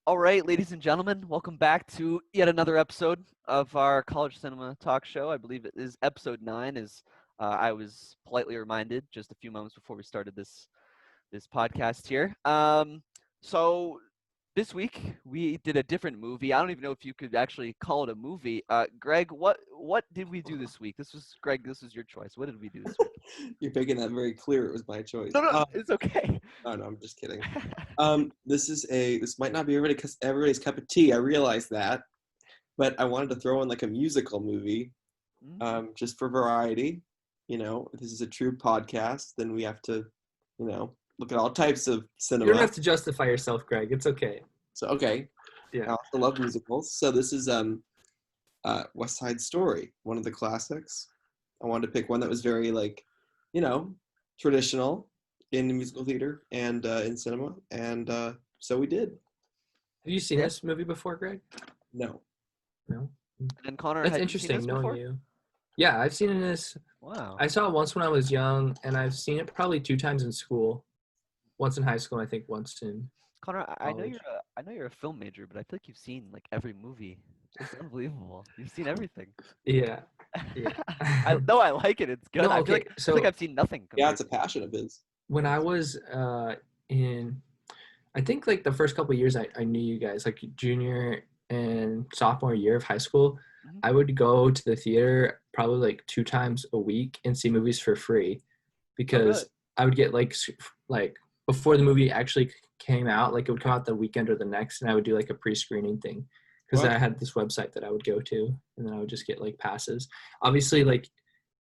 All right, ladies and gentlemen, welcome back to yet another episode of our college cinema talk show. I believe it is episode 9, as I was politely reminded just a few moments before we started this podcast here. So this week we did a different movie. I don't even know if you could actually call it a movie. Greg, what did we do this week? Greg. This was your choice. What did we do this week? You're making that very clear. It was my choice. No, no, it's okay. Oh no, I'm just kidding. This might not be everybody's cup of tea. I realize that, but I wanted to throw in like a musical movie, just for variety. You know, if this is a true podcast, then we have to, look at all types of cinema. You don't have to justify yourself, Greg. It's okay. So okay, Yeah. I also love musicals. So this is West Side Story, one of the classics. I wanted to pick one that was very traditional in musical theater and in cinema, and so we did. Have you seen this movie before, Greg? No. No. And Connor, That's had interesting you seen this knowing before? you. Yeah, I've seen this. Wow. I saw it once when I was young, and I've seen it probably 2 times in school. Once in high school, and I think once in. Connor, I know college. you're a film major, but I feel like you've seen like every movie. It's unbelievable. You've seen everything. Yeah. I like it. It's good. No, I feel okay, like I've seen nothing. Yeah, compared it's a to- passion of his. When I was I think like the first couple of years I knew you guys, like junior and sophomore year of high school, Mhm. I would go to the theater probably like 2 times a week and see movies for free, because really? I would get like before the movie actually came out, like it would come out the weekend or the next, and I would do like a pre-screening thing, because What? I had this website that I would go to, and then I would just get like passes. Obviously, like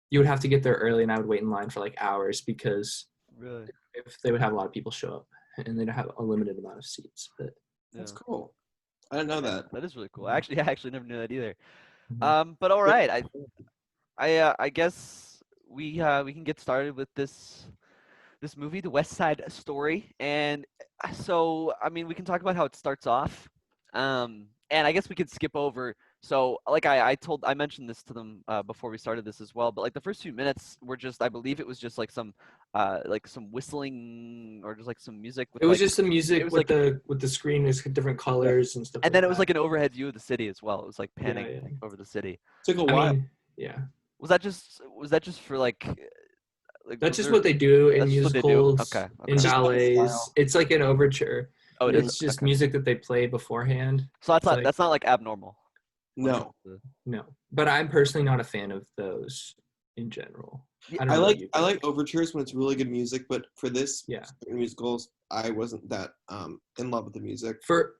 you would have to get there early, and I would wait in line for like hours, because Really? if they would have a lot of people show up, and they'd have a limited amount of seats. But That's Yeah. cool. I didn't know that. That is really cool. I actually never knew that either. Mhm. But all right. I guess we can get started with this movie, The West Side Story, and so I mean we can talk about how it starts off, and I guess we could skip over. So like I mentioned this to them before we started this as well, but like the first few minutes were just, I believe it was just like some whistling or just like some music with It was like, just the music was with like- the screen is different colors and stuff. and then like it was that. like an overhead view of the city as well. It was like Yeah, panning yeah. over the city. Took a I while. mean, yeah, Was that just for like that's was just there- what they do in That's just what they do? musicals, Okay, in okay. Just like ballets. style. It's like an overture. Oh, it is. It's just Okay. music that they play beforehand. So It's like- that's not like abnormal. when it No. comes to- No, but I'm personally not a fan of those in general. Yeah, I don't I know like about you, I like Greg. overtures when it's really good music, but for this Yeah. musicals, I wasn't that in love with the music. For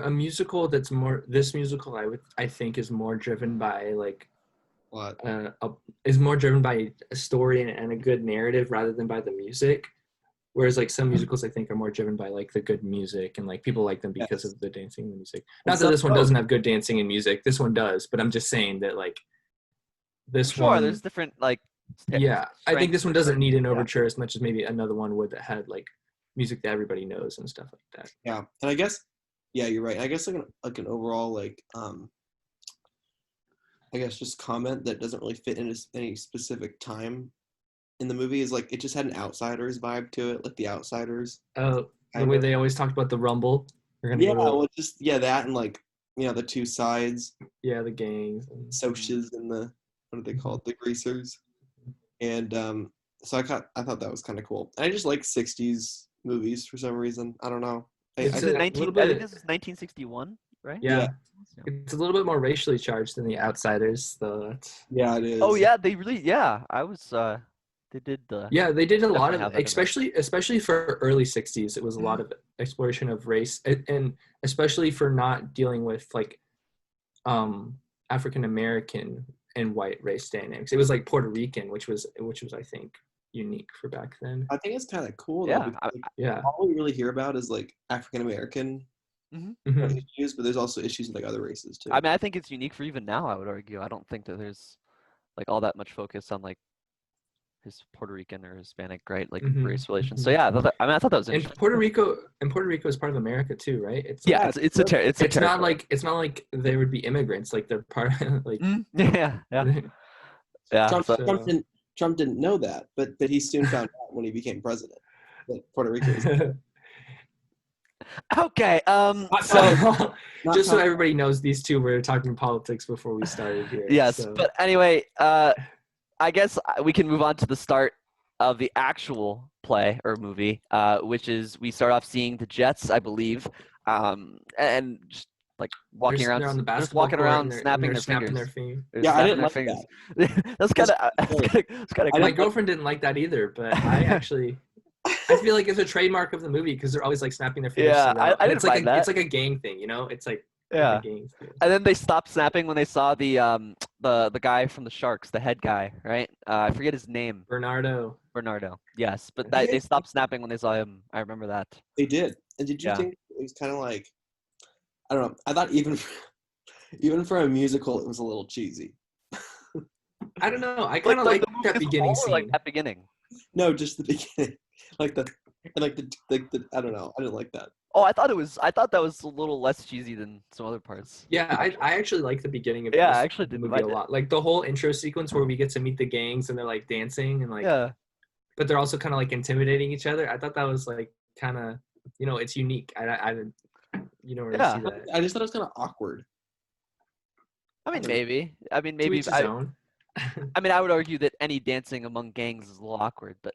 a musical that's more, this musical I think is more driven by like But is more driven by a story and a good narrative rather than by the music. Whereas like some musicals I think are more driven by like the good music, and like people like them because Yes. of the dancing and the music. And Not that some this one don't. doesn't have good dancing and music. This one does, but I'm just saying that like this Sure, one, there's different like. yeah, I think this one doesn't need an Yeah. overture as much as maybe another one would that had like music that everybody knows and stuff like that. yeah, and I guess you're right. I guess like an overall I guess just comment that doesn't really fit into any specific time in the movie is like it just had an Outsiders vibe to it, like The Outsiders. Oh, the Kind way of. they always talked about the Rumble. We're gonna Yeah, go to, well, just that and like the two sides, the gangs. And, Socs and the what are they called, the Greasers, and so I thought that was kind of cool. And I just like '60s movies for some reason. I don't know. I It's Is think it a 19? little I think bit- this is 1961, right? yeah. Yeah. It's a little bit more racially charged than The Outsiders, though. That's, yeah, it is. Oh yeah, they really. Yeah, I was. They did the. yeah, they did a lot Definitely of, have that in there. especially for early '60s. It was a lot of exploration of race, and especially for not dealing with like African American and white race dynamics. It was like Puerto Rican, which was I think unique for back then. I think it's kind of cool though. Yeah, Because, like, Yeah. all we really hear about is like African American Mhm. issues, but there's also issues with like other races too. I mean, I think it's unique for even now. I would argue. I don't think that there's like all that much focus on like his Puerto Rican or Hispanic, right? Like Mhm, race relations. So mhm. yeah, I thought that was And interesting. Puerto Rico is part of America too, right? It's Yeah, like, it's a it's not territory. like they would be immigrants. Like they're part like Yeah, yeah. Trump, So, Trump didn't know that, but he soon found out when he became president that Puerto Rico was. Okay. So, Not just so talking- everybody knows, these two were talking politics before we started here. Yes, so. but anyway, I guess we can move on to the start of the actual play or movie, which is we start off seeing the Jets, I believe, and just like walking around, They're on the they're just basketball walking court around, and snapping they're their snapping fingers. their fingers. They're Yeah, I snapping didn't their like fingers. That's kind of I My didn't- girlfriend didn't like that either, but I feel like it's a trademark of the movie because they're always like snapping their fingers. Yeah, so loud. I And didn't it's like mind that. it's like a gang thing, you know? It's like Yeah. a gang thing. And then they stopped snapping when they saw the guy from the Sharks, the head guy, right? I forget his name. Bernardo. Bernardo. Yes, but Yeah. they stopped snapping when they saw him. I remember that. They did. And did you Yeah. think it was kind of like, I don't know. I thought even for a musical, it was a little cheesy. I don't know. I kind of like the movie that as a beginning whole, or scene. like that beginning. No, just the beginning, like the I don't know. I didn't like that. Oh, I thought that was a little less cheesy than some other parts. Yeah, I actually like the beginning of Yeah, this I actually did movie like a it. lot. Like the whole intro sequence where we get to meet the gangs and they're like dancing and like, Yeah. but they're also kind of like intimidating each other. I thought that was like kind of, it's unique. I didn't, you don't really Yeah. see that. I just thought it was kind of awkward. I mean, To maybe. I mean, To maybe. each his own. I mean, I would argue that any dancing among gangs is a little awkward, but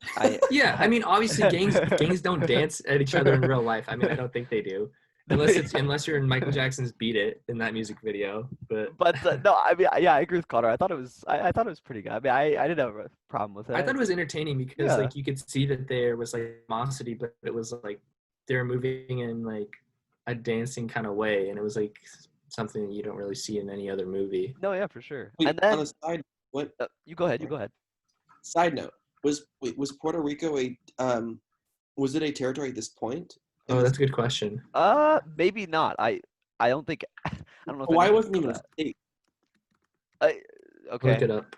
Yeah, I mean, obviously gangs don't dance at each other in real life. I mean, I don't think they do, unless you're in Michael Jackson's "Beat It" in that music video. But no, I mean, yeah, I agree with Connor. I thought it was pretty good. I mean, I didn't have a problem with it. I thought it was entertaining because Yeah. like you could see that there was like animosity, but it was like they were moving in like a dancing kind of way, and it was like something that you don't really see in any other movie. No, yeah, for sure. Wait, And then on a side, what you go ahead. You go ahead. side note was Puerto Rico was it a territory at this point? Oh, that's a good question. Maybe not. I don't think. I don't know. If Why anyone wasn't knows even a that. state? Look Okay. it up.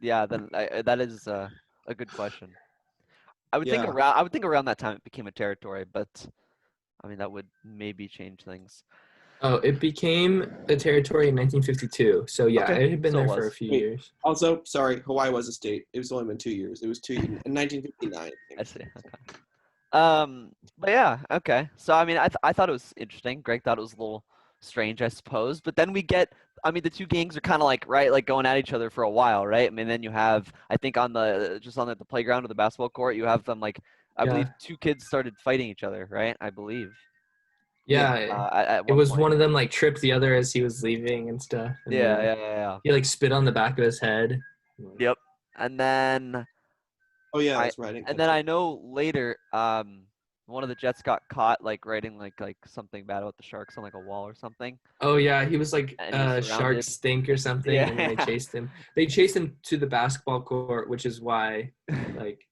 Yeah, then that is a good question. I would think Yeah. around that time it became a territory, but I mean that would maybe change things. Oh, it became a territory in 1952. So yeah, Okay, it had been so it there for a was. few Wait. years. Also, sorry, Hawaii was a state. It was only been 2 years. It was in 1959. I see. Okay. But yeah, okay. So I mean, I thought it was interesting. Greg thought it was a little strange, I suppose. But then we get, I mean, the two gangs are kind of like like going at each other for a while, right? I mean, then you have, I think on the playground or the basketball court, you have them like, I Yeah. believe two kids started fighting each other, right? I believe. Yeah, At it was point. one of them like tripped the other as he was leaving and stuff. And Yeah, then yeah. He like spit on the back of his head. Yep. And then Oh yeah, that's right. And then I know later, one of the Jets got caught like writing like something bad about the Sharks on like a wall or something. Oh yeah, he was like And he was shark surrounded. stink or something, and then Yeah. they chased him. They chased him to the basketball court, which is why like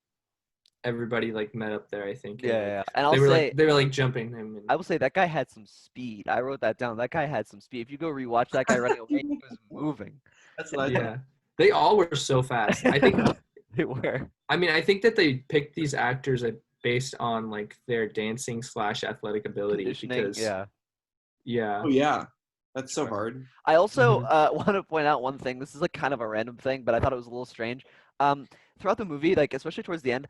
everybody like met up there. I think. Yeah, and, yeah. like, And I'll they were say, like they were like jumping him. And, I will say that guy had some speed. I wrote that down. That guy had some speed. If you go rewatch that guy running away, he was moving. That's what I yeah, they all were so fast. I think. They were. I mean, I think that they picked these actors based on like their dancing / athletic ability Conditioning, because yeah. Oh yeah, that's so Sure. hard. I also Mm-hmm. want to point out one thing. This is like kind of a random thing, but I thought it was a little strange. Throughout the movie, like especially towards the end,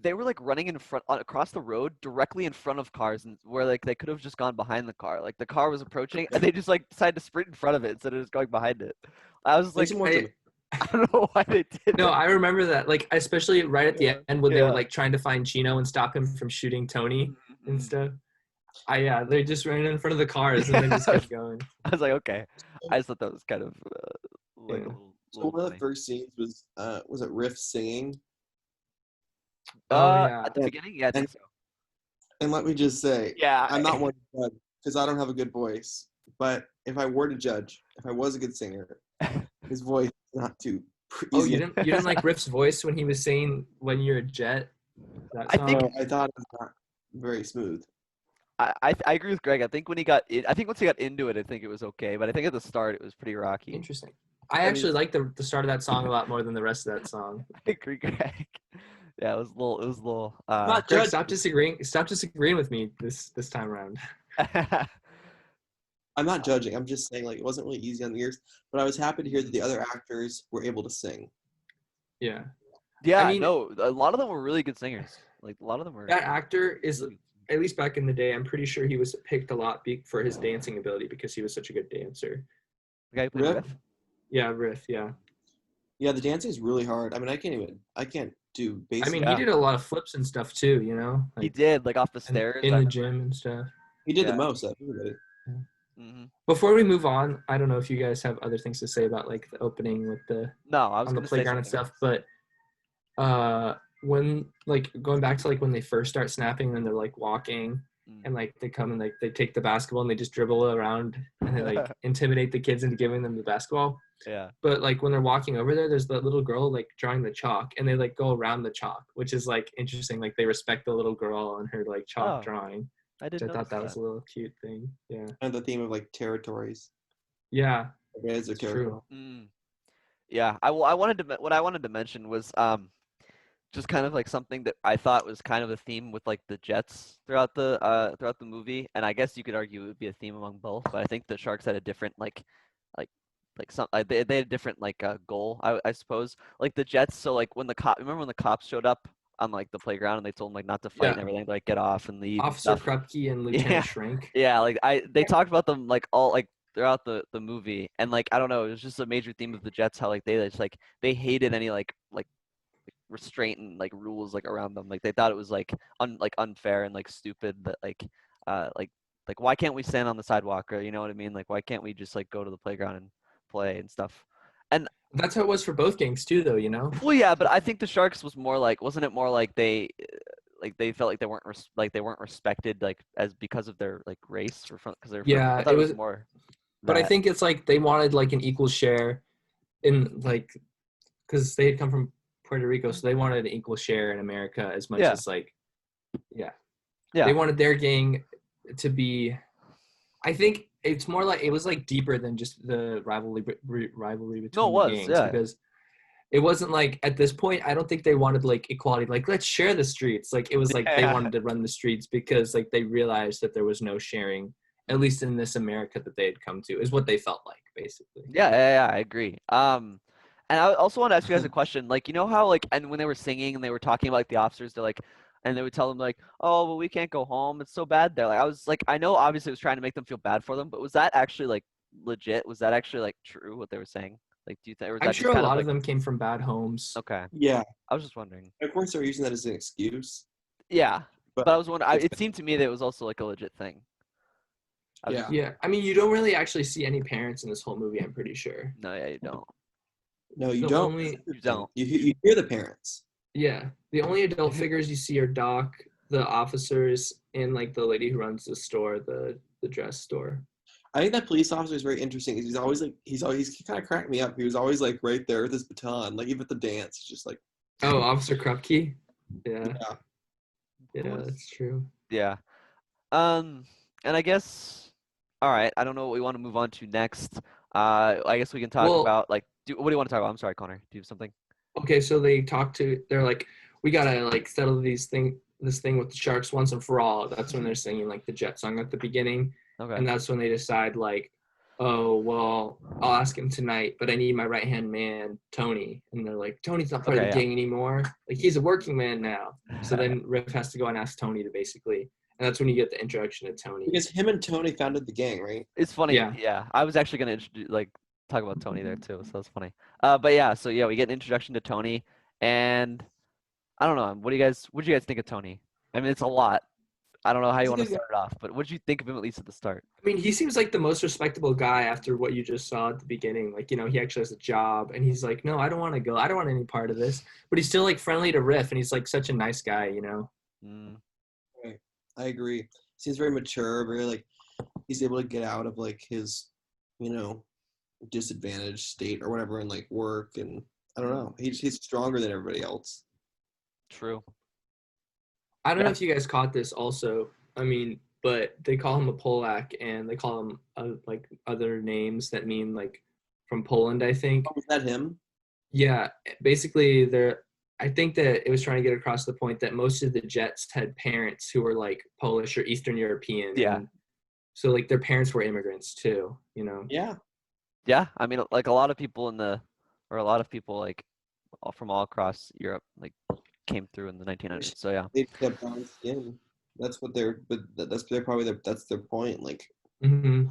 they were like running in front across the road directly in front of cars, and where like they could have just gone behind the car. Like the car was approaching, and they just like decided to sprint in front of it instead of just going behind it. I was just like, Makes it more I- I don't know why they did. No, that. I remember that. Like, especially right at the end when they Yeah. were like trying to find Chino and stop him from shooting Tony and Mhm. stuff. They just ran in front of the cars and they just kept going. I was like, okay. I just thought that was kind of like Yeah. a little, So little one of the funny. first scenes was it Riff singing? Oh, yeah. At the beginning, yeah, I think so. And let me just say, Yeah, I'm not one to judge because I don't have a good voice. But if I were to judge, if I was a good singer, his voice is not too Oh, easy. you didn't like Riff's voice when he was saying "When You're a Jet"? That I song? think- No, I thought it was not very smooth. I agree with Greg. I think when he got in, I think once he got into it, I think it was okay. But I think at the start, it was pretty rocky. Interesting. I mean, actually like the start of that song a lot more than the rest of that song. I agree, Greg. Yeah, it was a little. It was a little. Not Greg, judge. stop disagreeing with me this time around. I'm not judging. I'm just saying like it wasn't really easy on the ears. But I was happy to hear that the other actors were able to sing. Yeah. yeah, I mean- no, a lot of them were really good singers. Like a lot of them were. That actor is at least back in the day, I'm pretty sure he was picked a lot for his dancing ability because he was such a good dancer. The guy who played Riff? Riff? Yeah, Riff. Yeah. Yeah, the dancing is really hard. I mean, I can't do basic. I mean, Yeah. he did a lot of flips and stuff too. You know, He did, like off the stairs. in I the remember. gym and stuff. He did the Yeah. most of everybody. Mhm. Before we move on, I don't know if you guys have other things to say about like the opening with the No, I was on the gonna say playground and something. stuff, but when like going back to like when they first start snapping and they're like walking and like they come and like they take the basketball and they just dribble around and they like intimidate the kids into giving them the basketball. Yeah. But like when they're walking over there's that little girl like drawing the chalk and they like go around the chalk, which is like interesting. Like they respect the little girl and her like chalk Oh, drawing. I Which didn't I know thought that was a little cute thing. Yeah. And the theme of like territories. Yeah. It is a It's territory. true. Yeah, what I wanted to mention was just kind of like something that I thought was kind of a theme with like the Jets throughout the movie, and I guess you could argue it would be a theme among both, but I think the Sharks had a different they had a different goal, I suppose. Like the Jets, so like remember when the cops showed up on like the playground and they told them like not to fight and Yeah. everything, like get off and leave and Officer stuff. Krupke and Lieutenant Yeah. Shrink. Yeah, like they talked about them like all like throughout the movie, and like I don't know, it was just a major theme of the Jets how like they just like they hated any like restraint and like rules like around them. Like they thought it was like unfair and like stupid that like why can't we stand on the sidewalk, or you know what I mean? Like why can't we just like go to the playground and play and stuff? And That's how it was for both gangs too, though. You know. well, yeah, but I think the Sharks was more like, wasn't it more like they felt like they weren't respected like as because of their like race or because they're Yeah, I thought it it was was. more But I that. think it's like they wanted like an equal share in like because they had come from Puerto Rico, so they wanted an equal share in America as much Yeah. as like yeah. Yeah. They wanted their gang to be. I think it's more like it was like deeper than just the rivalry between No, it the was, gangs yeah. because it wasn't like at this point I don't think they wanted like equality, like let's share the streets. Like it was like they Yeah. wanted to run the streets because like they realized that there was no sharing, at least in this America that they had come to, is what they felt like basically. Yeah, I agree. And I also want to ask you guys a question. Like, you know how like, and when they were singing and they were talking about like the officers, they're like, and they would tell them like, oh, well, we can't go home. It's so bad there. Like, I was like, I know obviously it was trying to make them feel bad for them, but was that actually like legit? Was that actually like true what they were saying? Like, do you think, or was I'm that sure just a kind of lot like, of them came from bad homes. okay? Yeah. I was just wondering. Of course, they're using that as an excuse. Yeah, But but I was wondering. it's It seemed to me that it was also like a legit thing. I was Yeah. just- Yeah, I mean, you don't really actually see any parents in this whole movie, I'm pretty sure. No, yeah, you don't. No, you The don't. only- You don't. You hear the parents. Yeah, the only adult figures you see are Doc, the officers, and like the lady who runs the store, the dress store. I think that police officer is very interesting. He's always like he kind of cracked me up. He was always like right there with his baton, like even at the dance. He's just like Oh, Officer Krupke? Yeah. Yeah. Yeah, that's true. Yeah. And I guess, all right. I don't know what we want to move on to next. I guess we can talk Well- about like, what do you want to talk about? I'm sorry, Connor. Do you have something? Okay, so they're like, we gotta like settle this thing with the Sharks once and for all. That's when they're singing like the Jet song at the beginning. Okay. And that's when they decide like, oh well, I'll ask him tonight, but I need my right hand man, Tony. And they're like, Tony's not part of Okay, the yeah. gang anymore. Like he's a working man now. So then Riff has to go and ask Tony to basically, and that's when you get the introduction to Tony. because him and Tony founded the gang, right? It's funny. Yeah. Yeah. I was actually gonna introduce talk about Tony there too, so that's funny. But yeah, so yeah, we get an introduction to Tony, and I don't know. What do you guys think of Tony? I mean, it's a lot. I don't know how you He's a want to good guy. start it off, but what did you think of him at least at the start? I mean, he seems like the most respectable guy after what you just saw at the beginning. Like, you know, he actually has a job and he's like, no, I don't want to go. I don't want any part of this. But he's still like friendly to Riff and he's like such a nice guy, you know? Mm, I agree. Seems very mature, very like he's able to get out of like his, disadvantaged state or whatever and like work and I don't know. He's stronger than everybody else. true. I don't Yeah. know if you guys caught this also. I mean, but they call him a Polak and they call him like other names that mean like from Poland, I think. Oh, was that him? Yeah, basically I think that it was trying to get across the point that most of the Jets had parents who were like Polish or Eastern European. Yeah. And so like their parents were immigrants too, you know? Yeah. Yeah, I mean, like a lot of people like from all across Europe like came through in the 1900s. So yeah. They have brown skin. That's what they're. But they're probably that's their point. Like, Hmm.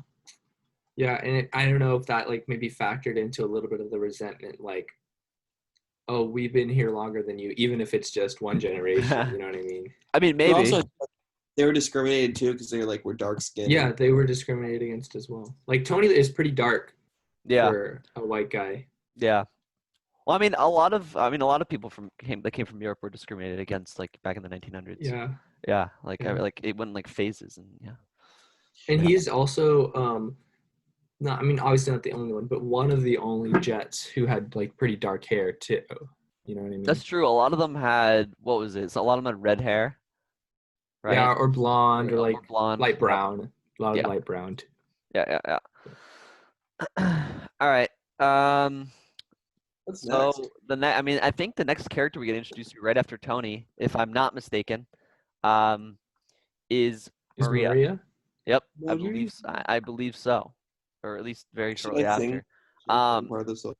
Yeah, and I don't know if that like maybe factored into a little bit of the resentment, like, oh, we've been here longer than you, even if it's just one generation. You know what I mean? I mean, but maybe. also they were discriminated too because they were dark skinned. Yeah, they were discriminated against as well. Like Tony is pretty dark Yeah. for a white guy. Yeah. Well, I mean, a lot of people that came from Europe were discriminated against, like back in the 1900s. Yeah. Yeah. Like Yeah. like it went in, like phases, and yeah. And Yeah. he is also not, I mean, obviously not the only one, but one of the only Jets who had like pretty dark hair too. You know what I mean? That's true. A lot of them had, what was it? So a lot of them had red hair, right? Yeah, or blonde or like blonde. light Yep. brown. A lot Yeah. of light brown too. Yeah. All right. What's So next? I mean, I think the next character we get introduced to right after Tony, if I'm not mistaken, is Is Maria. Maria? Yep, Maria. I believe so, or at least very Should shortly I sing? after. Part of the song?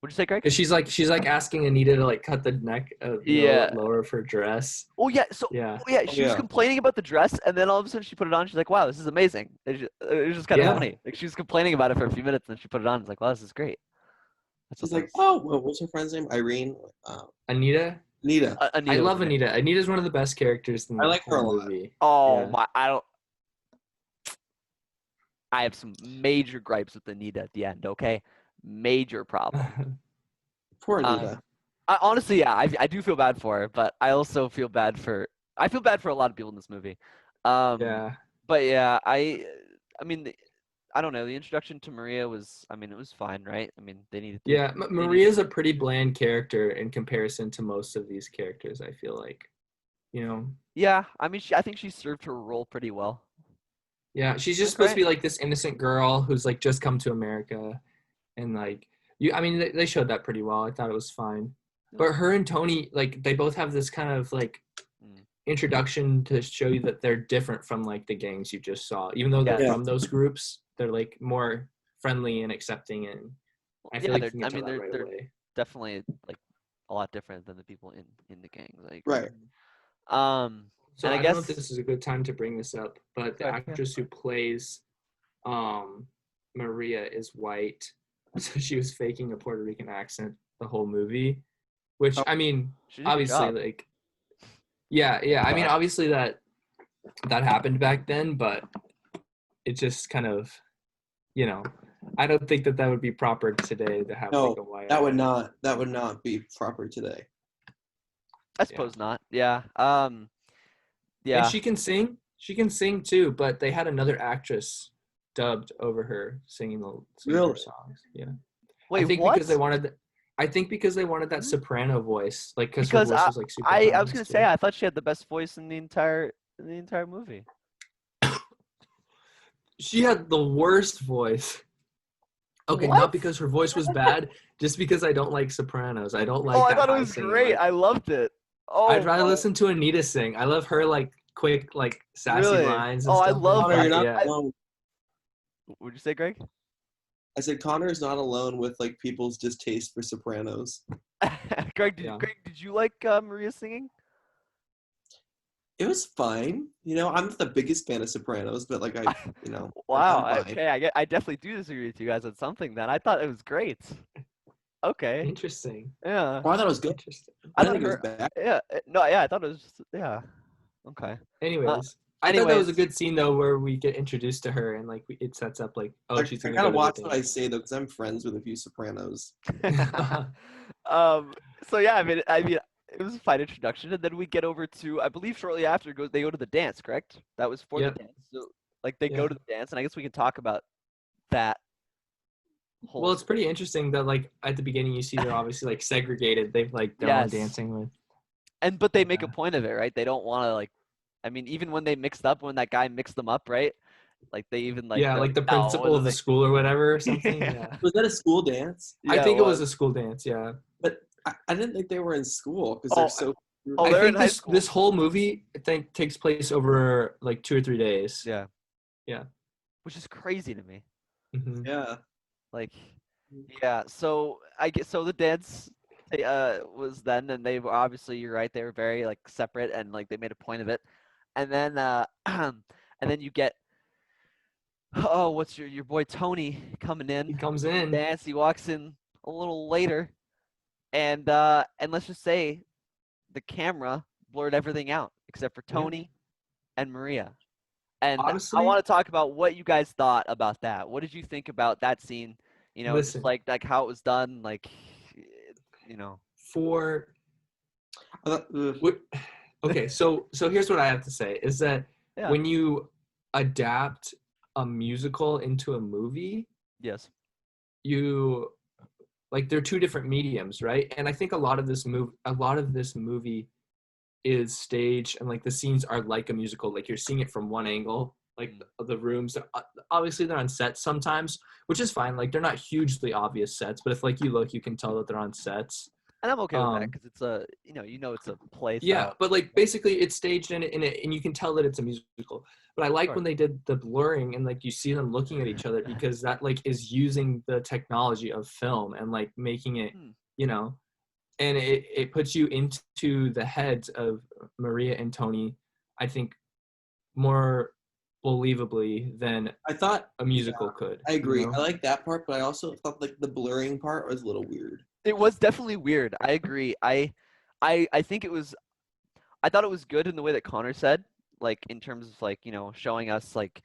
What'd you say, Greg? Because she's like asking Anita to like cut the neck of Yeah. lower of her dress. Oh yeah. So Yeah. oh, yeah, she was yeah. complaining about the dress, and then all of a sudden she put it on. She's like, "Wow, this is amazing." It was just kind of Yeah. funny. Like she was complaining about it for a few minutes, and then she put it on. It's like, "Wow, this is great." That's She's what like, oh, what's her friend's name? Irene. Anita? Anita. Anita I was love the name. Anita. Anita's one of the best characters in I the like her whole a lot. movie. Oh Yeah. my! I have some major gripes with Anita at the end. Okay, major problem. Poor Anita. I honestly, yeah, I do feel bad for her, but I also feel bad for a lot of people in this movie. Yeah. But yeah, I mean, I don't know. The introduction to Maria was, I mean, it was fine, right? I mean, they needed to. Yeah, Maria's a pretty bland character in comparison to most of these characters, I feel like. You know? Yeah, I mean, I think she served her role pretty well. Yeah, she's just supposed to be like this innocent girl who's like just come to America, and like I mean, they showed that pretty well. I thought it was fine. But her and Tony, like, they both have this kind of like introduction to show you that they're different from like the gangs you just saw. Even though they're from those groups, they're like more friendly and accepting, and I feel like you can tell that right away. Definitely like a lot different than the people in the gangs. Like, right. So and I don't know if this is a good time to bring this up, but the actress who plays Maria is white, so she was faking a Puerto Rican accent the whole movie, which I mean, obviously, like, yeah. I mean, obviously that happened back then, but it just kind of, you know, I don't think that would be proper today to have like a white. That would not be proper today. I suppose not. Yeah. Yeah. And she can sing. She can sing too, but they had another actress dubbed over her singing her songs. Yeah. Wait, I think what? because they wanted that soprano voice, like because her voice was like super. I was gonna say I thought she had the best voice in the entire movie. She had the worst voice. Okay, not because her voice was bad, just because I don't like sopranos. I don't like. Oh, I thought it was great. I loved it. Oh, I'd rather listen to Anita sing. I love her like quick, like sassy lines. And stuff. I love that. You're not alone. What'd you say, Greg? I said Connor is not alone with like people's distaste for sopranos. Greg, did you like Maria singing? It was fine. You know, I'm not the biggest fan of Sopranos, but like Wow. Okay, I definitely do disagree with you guys on something. Then I thought it was great. Okay. Interesting. Yeah. Oh, I thought it was good. Interesting. I didn't think it was bad. Yeah. No. Yeah. I thought it was just. Yeah. Okay. Anyways, I thought that was a good scene though, where we get introduced to her and like it sets up like, oh, she's gonna. I gotta watch what I say though, because I'm friends with a few Sopranos. So yeah, I mean, it was a fine introduction, and then we get over to, I believe, shortly after they go to the dance. Correct? That was for the dance. So like they go to the dance, and I guess we can talk about that. Well, it's pretty interesting that like at the beginning you see they're obviously like segregated. They've like done dancing with. But they make a point of it, right? They don't want to like. I mean, even when they mixed up, when that guy mixed them up, right? Like they even like. Yeah, like the principal of the school or whatever or something. Yeah. Was that a school dance? Yeah, I think it was a school dance. Yeah. But I didn't think they were in school because they're so. I think this whole movie I think takes place over like 2 or 3 days. Yeah. Yeah. Which is crazy to me. Mm-hmm. Yeah. Like, yeah. So I guess the dance was then, and they were obviously, you're right, they were very like separate, and like they made a point of it. and then and then you get what's your boy Tony coming in? He comes in. Dance. He walks in a little later, and let's just say the camera blurred everything out except for Tony and Maria. And Honestly, I want to talk about what you guys thought about that. What did you think about that scene? You know, Listen. just like how it was done, like, you know. for okay, so here's what I have to say is that Yeah. when you adapt a musical into a movie, Yes. you like they're two different mediums, right? And I think a lot of this movie is staged, and like the scenes are like a musical. Like you're seeing it from one angle, like the rooms. Obviously, they're on sets sometimes, which is fine. Like they're not hugely obvious sets, but if like you look, you can tell that they're on sets. And I'm okay with that because it's a, it's a play. Yeah, but like basically it's staged in it, and you can tell that it's a musical. But I like when they did the blurring and like you see them looking at each other because that like is using the technology of film and like making it, and it puts you into the heads of Maria and Tony, I think, more believably than I thought a musical could. I agree. You know? I like that part, but I also thought like the blurring part was a little weird. It was definitely weird. I agree. I think it was. I thought it was good in the way that Connor said, like in terms of like showing us like.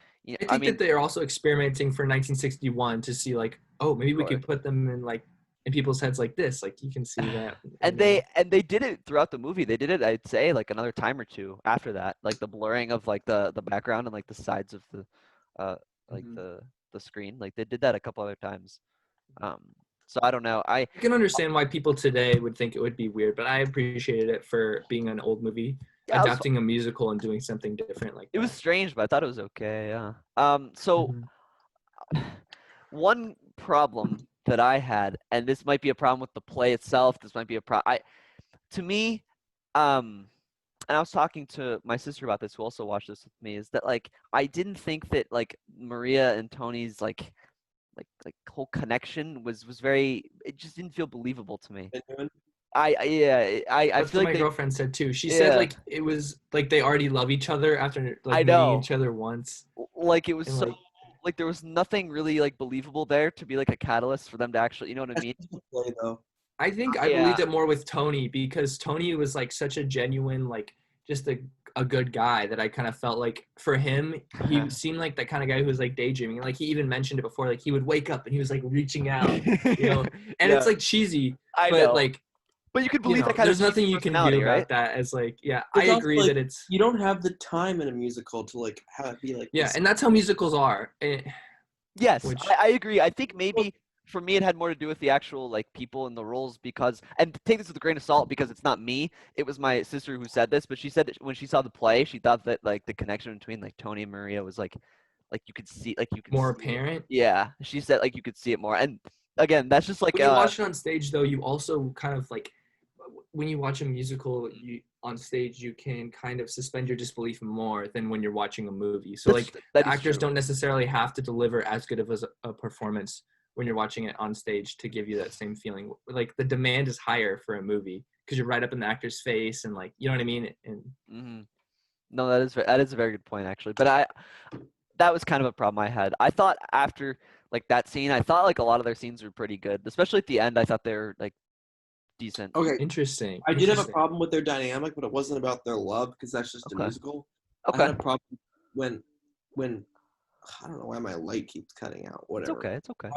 I think that they're also experimenting for 1961 to see like, oh, maybe we could put them in like in people's heads like this. Like you can see that. And they did it throughout the movie. They did it, I'd say, like another time or two after that, like the blurring of like the background and like the sides of the the screen. Like they did that a couple other times. So I don't know. I can understand why people today would think it would be weird, but I appreciated it for being an old movie, adapting a musical and doing something different like that. It was strange, but I thought it was okay. Yeah. So one problem that I had, and this might be a problem with the play itself. This might be a problem. To me, and I was talking to my sister about this, who also watched this with me, is that like I didn't think that like Maria and Tony's like whole connection was very. It just didn't feel believable to me. I That's feel what like my girlfriend said too. She said like it was like they already love each other after like meeting each other once. Like it was so like there was nothing really like believable there to be like a catalyst for them to actually, you know what I mean? I think I believed it more with Tony because Tony was like such a genuine like just a good guy that I kind of felt like for him he seemed like that kind of guy who was like daydreaming. Like he even mentioned it before, like he would wake up and he was like reaching out, and it's like cheesy, but you could believe that kind there's of nothing you can do about that as like I agree like, that it's you don't have the time in a musical to like have it be like this. And that's how musicals are. Yes, I agree. I think maybe for me it had more to do with the actual like people in the roles because, and take this with a grain of salt because it's not me, it was my sister who said this, but she said that when she saw the play she thought that like the connection between like Tony and Maria was like you could see more apparent. Yeah, she said like you could see it more, and again that's just like when you watch it on stage though, you also kind of like when you watch a musical on stage you can kind of suspend your disbelief more than when you're watching a movie. So the actors don't necessarily have to deliver as good of a performance when you're watching it on stage to give you that same feeling. Like the demand is higher for a movie because you're right up in the actor's face and like, you know what I mean? And No, that is a very good point actually. But that was kind of a problem I had. I thought after like that scene, I thought like a lot of their scenes were pretty good, especially at the end. I thought they were like decent. Okay, interesting. I did have a problem with their dynamic, but it wasn't about their love because that's just a musical. Okay. I had a problem when I don't know why my light keeps cutting out. Whatever. It's okay.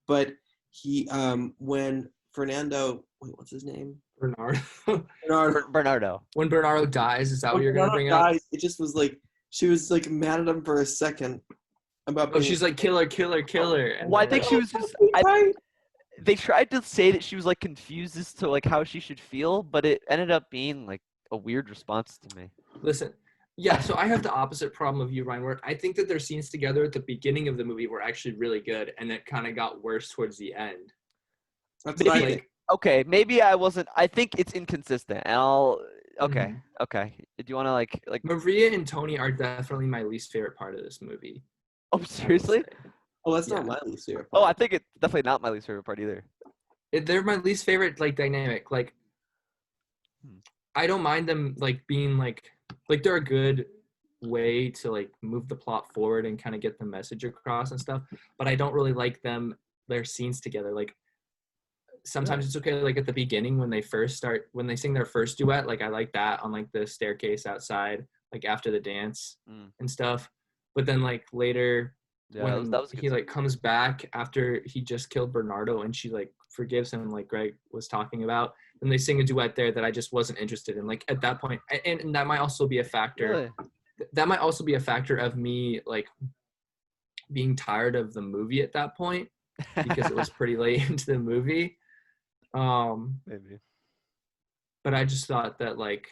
But he when Fernando, what's his name? Bernardo. When Bernardo dies, is that what you're gonna bring up? It just was like she was like mad at him for a second about. She's like killer. And well, I think she was just. They tried to say that she was like confused as to like how she should feel, but it ended up being like a weird response to me. Listen, yeah, so I have the opposite problem of you, Ryan, where I think that their scenes together at the beginning of the movie were actually really good, and it kind of got worse towards the end. That's what I think. Okay, maybe I wasn't. I think it's inconsistent, and I'll. Okay, okay. Do you want to like? Maria and Tony are definitely my least favorite part of this movie. Oh, seriously? Oh, that's not my least favorite part. Oh, I think it's definitely not my least favorite part either. They're my least favorite, like, dynamic. Like, I don't mind them, like, being, like, like they're a good way to like move the plot forward and kind of get the message across and stuff. But I don't really like their scenes together. Like sometimes it's okay, like at the beginning when they sing their first duet, like I like that on like the staircase outside, like after the dance and stuff. But then like later when that was he like comes back after he just killed Bernardo and she like forgives him, like Greg was talking about, then they sing a duet there that I just wasn't interested in. Like at that point, and that might also be a factor. Really? That might also be a factor of me like being tired of the movie at that point because it was pretty late into the movie. Maybe. But I just thought that like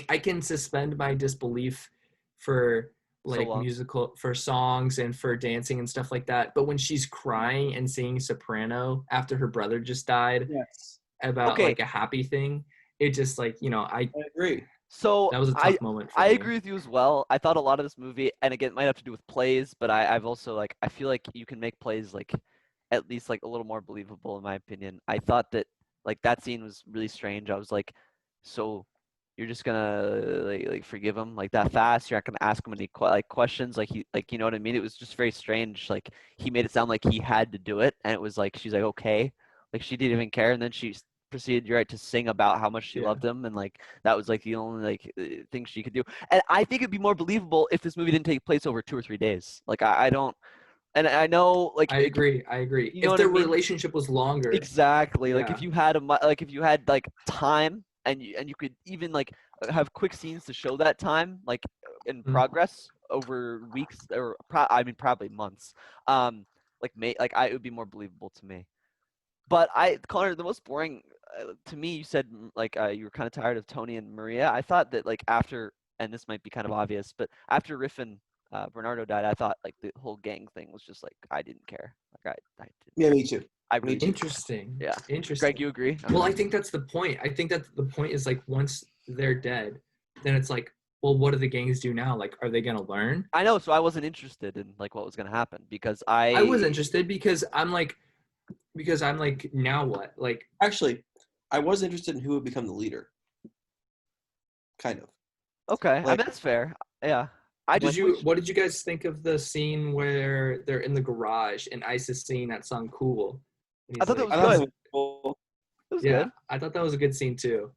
I can suspend my disbelief for like musical, for songs and for dancing and stuff like that. But when she's crying and singing soprano after her brother just died, about like a happy thing, it just like, you know, I agree. So that was a tough moment for me. I agree with you as well. I thought a lot of this movie, and again, it might have to do with plays, but I've also like, I feel like you can make plays like at least like a little more believable in my opinion. I thought that like that scene was really strange. I was like, so you're just gonna like forgive him like that fast? You're not gonna ask him any questions? Like he, like, you know what I mean? It was just very strange. Like he made it sound like he had to do it, and it was like she's like okay, like she didn't even care, and then she proceeded to sing about how much she loved him, and like that was like the only like thing she could do. And I think it'd be more believable if this movie didn't take place over 2 or 3 days. Like I don't. And I know, like I agree. You know if their I mean? relationship was longer, exactly. Like if you had like time, and you could even like have quick scenes to show that time, like in progress over weeks or probably months. It would be more believable to me. But Connor, the most boring to me, you said like you were kind of tired of Tony and Maria. I thought that like after, and this might be kind of obvious, but after Riff and Bernardo died, I thought like the whole gang thing was just like I didn't care. Like I didn't. Yeah, me too. Interesting. Yeah. Interesting. Greg, you agree? Well, I think that's the point. I think that the point is like once they're dead, then it's like, well, what do the gangs do now? Like, are they gonna learn? I know, so I wasn't interested in like what was gonna happen because I was interested because I'm like, now what? Like, actually, I was interested in who would become the leader. Kind of. Okay, I mean that's fair. Yeah. What did you guys think of the scene where they're in the garage and Ice is singing that song "Cool"? I thought that was good. Cool. It was good. I thought that was a good scene too.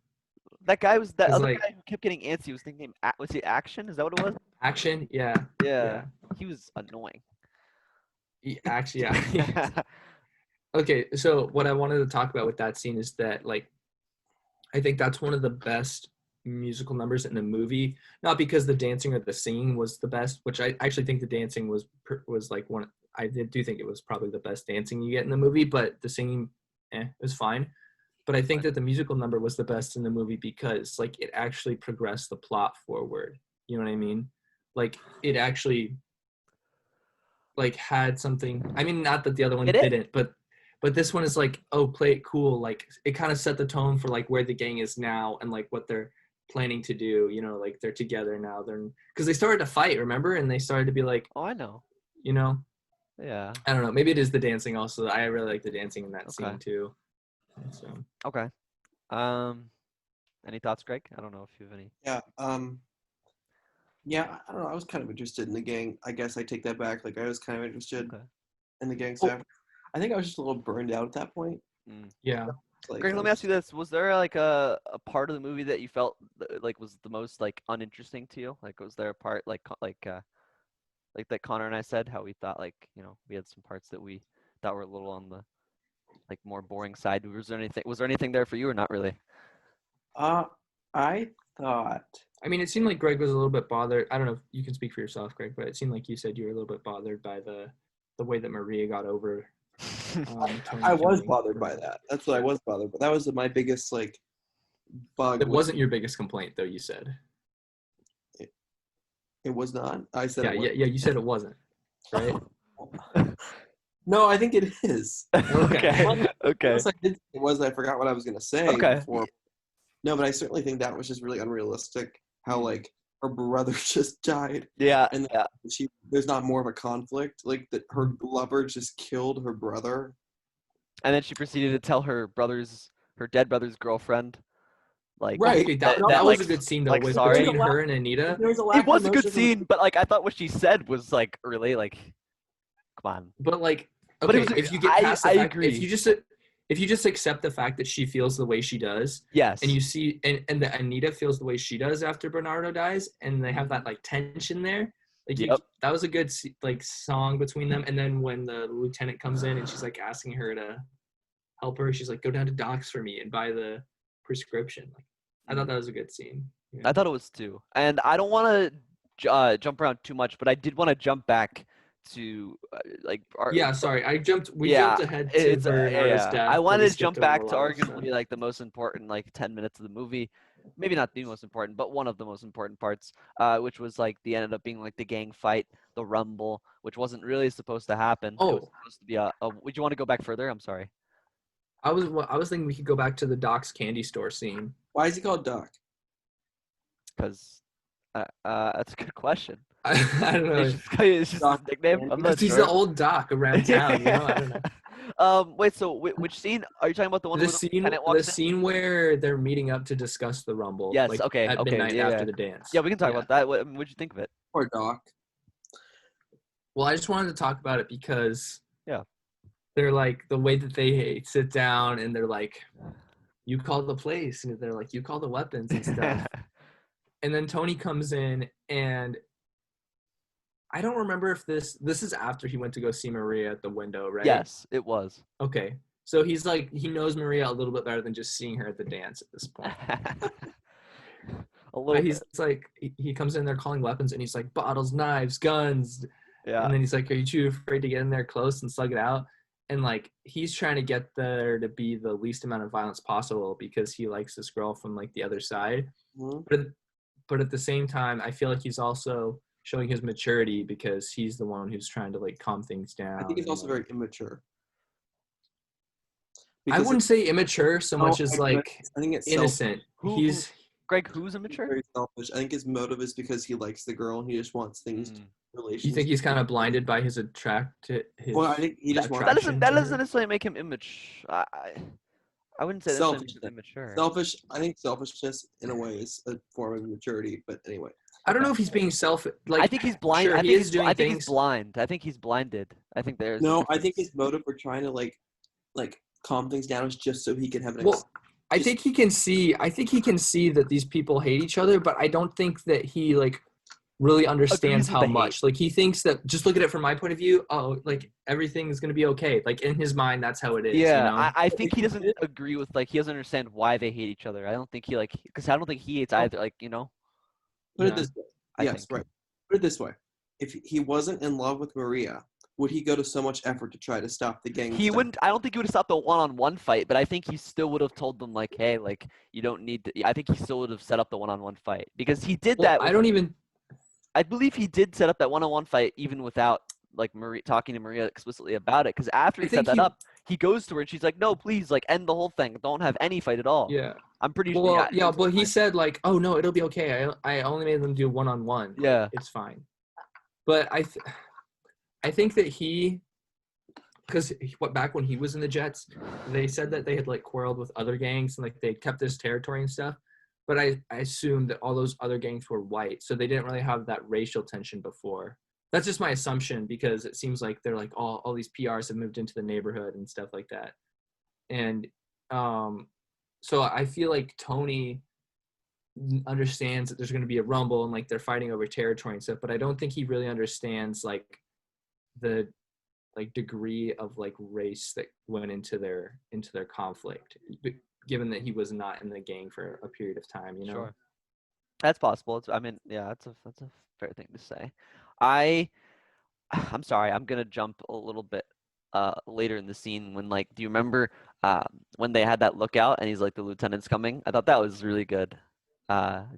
That guy was that other guy who kept getting antsy. Was thinking, was he Action? Is that what it was? Action, yeah. He was annoying. Actually, yeah. Okay, so what I wanted to talk about with that scene is that like, I think that's one of the best musical numbers in the movie. Not because the dancing or the singing was the best, which I actually think the dancing was like one. I do think it was probably the best dancing you get in the movie, but the singing, it was fine. But I think that the musical number was the best in the movie because like it actually progressed the plot forward. You know what I mean? Like it actually like had something. I mean, not that the other one didn't, but this one is like, oh, play it cool. Like it kind of set the tone for like where the gang is now and like what they're planning to do. You know, like they're together now. Because they started to fight, remember? And they started to be like, oh, I know. You know? Yeah. I don't know. Maybe it is the dancing also. I really like the dancing in that scene too. So. Okay. Any thoughts, Greg? I don't know if you have any. Yeah. Yeah, I don't know. I was kind of interested in the gang. I guess I take that back. Like I was kind of interested in the gang stuff. I think I was just a little burned out at that point. Yeah. Like, Greg, let me ask you this: was there like a part of the movie that you felt like was the most like uninteresting to you? Like, was there a part like that Connor and I said how we thought like we had some parts that we thought were a little on the like more boring side? Was there anything there for you or not really? I thought. I mean, it seemed like Greg was a little bit bothered. I don't know if you can speak for yourself, Greg, but it seemed like you said you were a little bit bothered by the way that Maria got over. I was bothered by that. That's what I was bothered by. That was my biggest like bug. It wasn't your biggest complaint, though. You said it was not. I said yeah. You said it wasn't, right? No, I think it is. Okay. Okay. It was. I forgot what I was gonna say before. No, but I certainly think that was just really unrealistic. How like her brother just died. Yeah. And there's not more of a conflict. Like that her lover just killed her brother. And then she proceeded to tell her dead brother's girlfriend Like, Right. Okay, that that, was like, a good scene though. like, with sorry. between her and Anita. There was a lack it was of a good emotion from scene, but like I thought what she said was like really like, come on. But like, But it okay, was- if you get I- past the I fact, agree. if you just accept the fact that she feels the way she does, Yes. and you see, and that Anita feels the way she does after Bernardo dies, and they have that like tension there, like Yep. that was a good like song between them. And then when the lieutenant comes in and she's like asking her to help her, she's like, "Go down to Doc's for me and buy the prescription." Like, I thought that was a good scene. I thought it was too. And I don't want to jump around too much, but I did want to jump back to like Yeah, sorry, we jumped ahead to it's, Bernardo's death. I but wanted we to jump skipped over back a to lot of arguably stuff. like the most important like 10 minutes of the movie. Maybe not the most important, but one of the most important parts, which was like the ended up being like the gang fight, the rumble, which wasn't really supposed to happen. It was Oh. supposed to be would you want to go back further? I'm sorry. I was thinking we could go back to the Doc's candy store scene. Why is he called Doc? Because that's a good question. I don't know. It's just Doc his nickname. I'm not Because he's sure. the old Doc around town, you know? I don't know. Wait. So which scene are you talking about? The one where the lieutenant The walks in? scene where they're meeting up to discuss the Rumble. Yes, like, okay, At okay, midnight yeah, after yeah. the dance. Yeah, we can talk about that. What'd you think of it? Poor Doc. Well, I just wanted to talk about it because Yeah. they're like the way that they sit down and they're like, "You call the place," and they're like, "You call the weapons and stuff." And then Tony comes in, and I don't remember if this is after he went to go see Maria at the window, right? Yes, it was. Okay. So he's like, he knows Maria a little bit better than just seeing her at the dance at this point. A little But he's bit. like, he comes in there calling weapons, and he's like, bottles, knives, guns. Yeah. And then he's like, are you too afraid to get in there close and slug it out? And like, he's trying to get there to be the least amount of violence possible because he likes this girl from like the other side. Mhm. But at the same time, I feel like he's also showing his maturity because he's the one who's trying to like calm things down. I think he's and, also like- very immature. I wouldn't say immature so much as like I think it's innocent. He's Greg, who's immature? very selfish. I think his motive is because he likes the girl and he just wants things. Relations. you think he's kind of blinded by his Well, I think he just wants That attraction doesn't to her? necessarily make him immature. I wouldn't say that necessarily makes him immature. selfish. I think selfishness in a way is a form of maturity. But anyway, I don't know if he's being like. I think he's blind. Sure, I he think is doing I think he's things. blind. I think he's blinded. I think there's no, I difference. think his motive for trying to like calm things down is just so he can have an. Well, I think he can see. I think he can see that these people hate each other, but I don't think that he like really understands with how the hate. much. Like he thinks that. Just look at it from my point of view. Oh, like everything's gonna be okay. Like in his mind, that's how it is. Yeah, You know? I think he doesn't agree with he doesn't understand why they hate each other. I don't think he because I don't think he hates either. Like Put Yeah. it this way. I Yes, think. right. Put it this way: if he wasn't in love with Maria, would he go to so much effort to try to stop the gang? He wouldn't. I don't think he would have stopped the one-on-one fight, but I think he still would have told them like, "Hey, like you don't need to." I think he still would have set up the one-on-one fight because he did Well, that. I don't even. I believe he did set up that one-on-one fight even without like Maria talking to Maria explicitly about it. Because after he set think that he- up, he goes to her and she's like, "No, please, like end the whole thing. Don't have any fight at all." Yeah. I'm pretty sure. Well, yeah, but he said like, "Oh no, it'll be okay. I only made them do one-on-one. Yeah. It's fine." But I think that because back when he was in the Jets, they said that they had like quarreled with other gangs and like they kept this territory and stuff. But I assumed that all those other gangs were white, so they didn't really have that racial tension before. That's just my assumption because it seems like they're like all these PRs have moved into the neighborhood and stuff like that. And so I feel like Tony understands that there's going to be a rumble and like they're fighting over territory and stuff, but I don't think he really understands like the like degree of like race that went into their conflict, given that he was not in the gang for a period of time, you know. Sure. That's possible. I mean, yeah, that's a fair thing to say. I'm sorry. I'm gonna jump a little bit later in the scene when do you remember when they had that lookout and he's like the lieutenant's coming? I thought that was really good.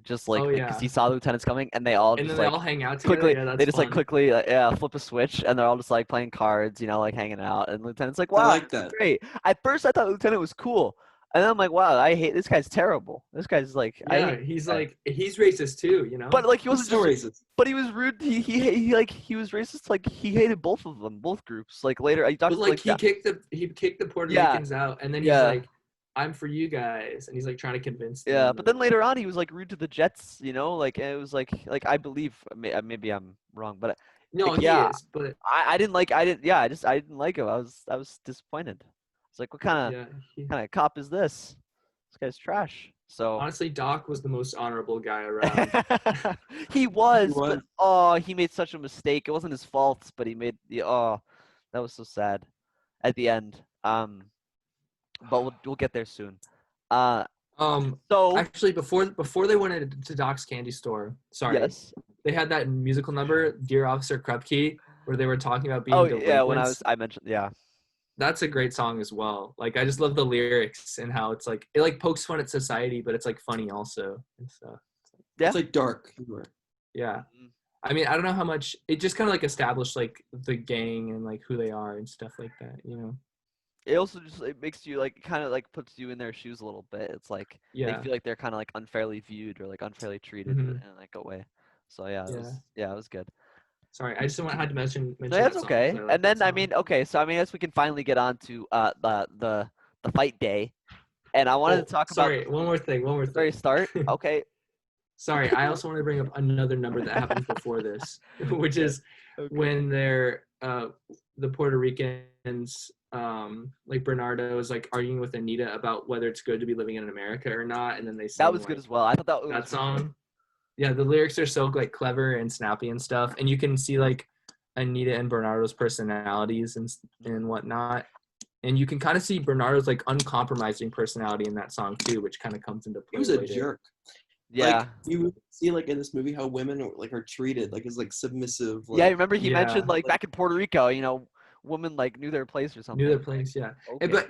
Just like because he saw lieutenants coming and they all and just then they like all hang out together. quickly Yeah, that's they just like fun. quickly flip a switch and they're all just like playing cards, like hanging out, and lieutenant's like, I wow, like that. great. At first I thought lieutenant was cool, and then I'm like, wow, I hate this guy's terrible. This guy's like Yeah, he's racist too, you know. but like he He's wasn't so just racist. but he was rude. He was racist. Like he hated both of them, both groups. Like later, he talked But like like he kicked the Puerto Yeah. Ricans out, and then he's Yeah. like, I'm for you guys, and he's like trying to convince them. Yeah, but then later on he was like rude to the Jets, you know, like it was like I believe maybe I'm wrong, but no, like, he yeah, is, but I didn't like I didn't like him. I was disappointed. It's like what kind yeah, of cop is this? This guy's trash. So honestly, Doc was the most honorable guy around. he was, was. but oh, he made such a mistake. It wasn't his fault, but he made the that was so sad at the end. But we'll get there soon. So Actually, before they went into Doc's candy store, sorry, yes. they had that musical number, Dear Officer Krupke, where they were talking about being Oh delinquents. yeah, when I mentioned That's a great song as well. Like I just love the lyrics and how it's like it like pokes fun at society, but it's like funny also and stuff. Yeah. It's like dark humor. Yeah. I mean, I don't know how much it just kind of like established like the gang and like who they are and stuff like that, you know. It also just it makes you like kind of like puts you in their shoes a little bit. It's like they feel like they're kind of like unfairly viewed or like unfairly treated in like a way. So it was good. Sorry, I just had to mention That's that okay. song, like And then that I mean, okay, so I mean, I guess we can finally get on to the fight day, and I wanted to talk about. Sorry, one more thing. Very start. Okay. Sorry, I also want to bring up another number that happens before this, which is when they're the Puerto Ricans, like Bernardo is like arguing with Anita about whether it's good to be living in America or not, and then they sing, that was good as well. I thought that was that song. Yeah, the lyrics are so like clever and snappy and stuff, and you can see like Anita and Bernardo's personalities and whatnot, and you can kind of see Bernardo's like uncompromising personality in that song too, which kind of comes into play. He was a later. jerk. Yeah. Like, you see like in this movie how women are treated like as like submissive. Like, yeah, I remember he mentioned like back in Puerto Rico, you know, women like knew their place or something. Knew their place, yeah. Okay. But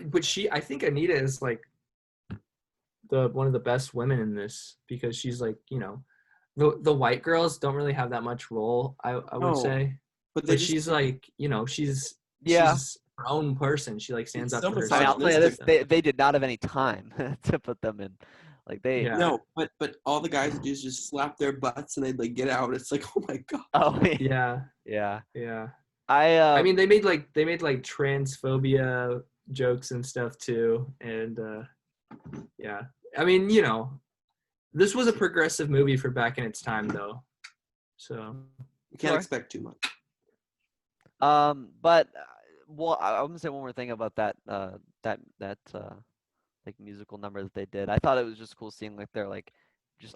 I think Anita is like one of the best women in this because she's like, you know, the white girls don't really have that much role, I would say. But she's like, you know, she's her own person. She like stands up for herself. I mean, I'll tell you this: they did not have any time to put them in. Like they no, but all the guys do is just slap their butts and they'd like get out. It's like, oh my god. Oh yeah. I mean, they made like transphobia jokes and stuff too, and yeah. I mean, you know, this was a progressive movie for back in its time, though. So you can't expect too much. But well, I'm gonna say one more thing about that like musical number that they did. I thought it was just cool seeing like they're like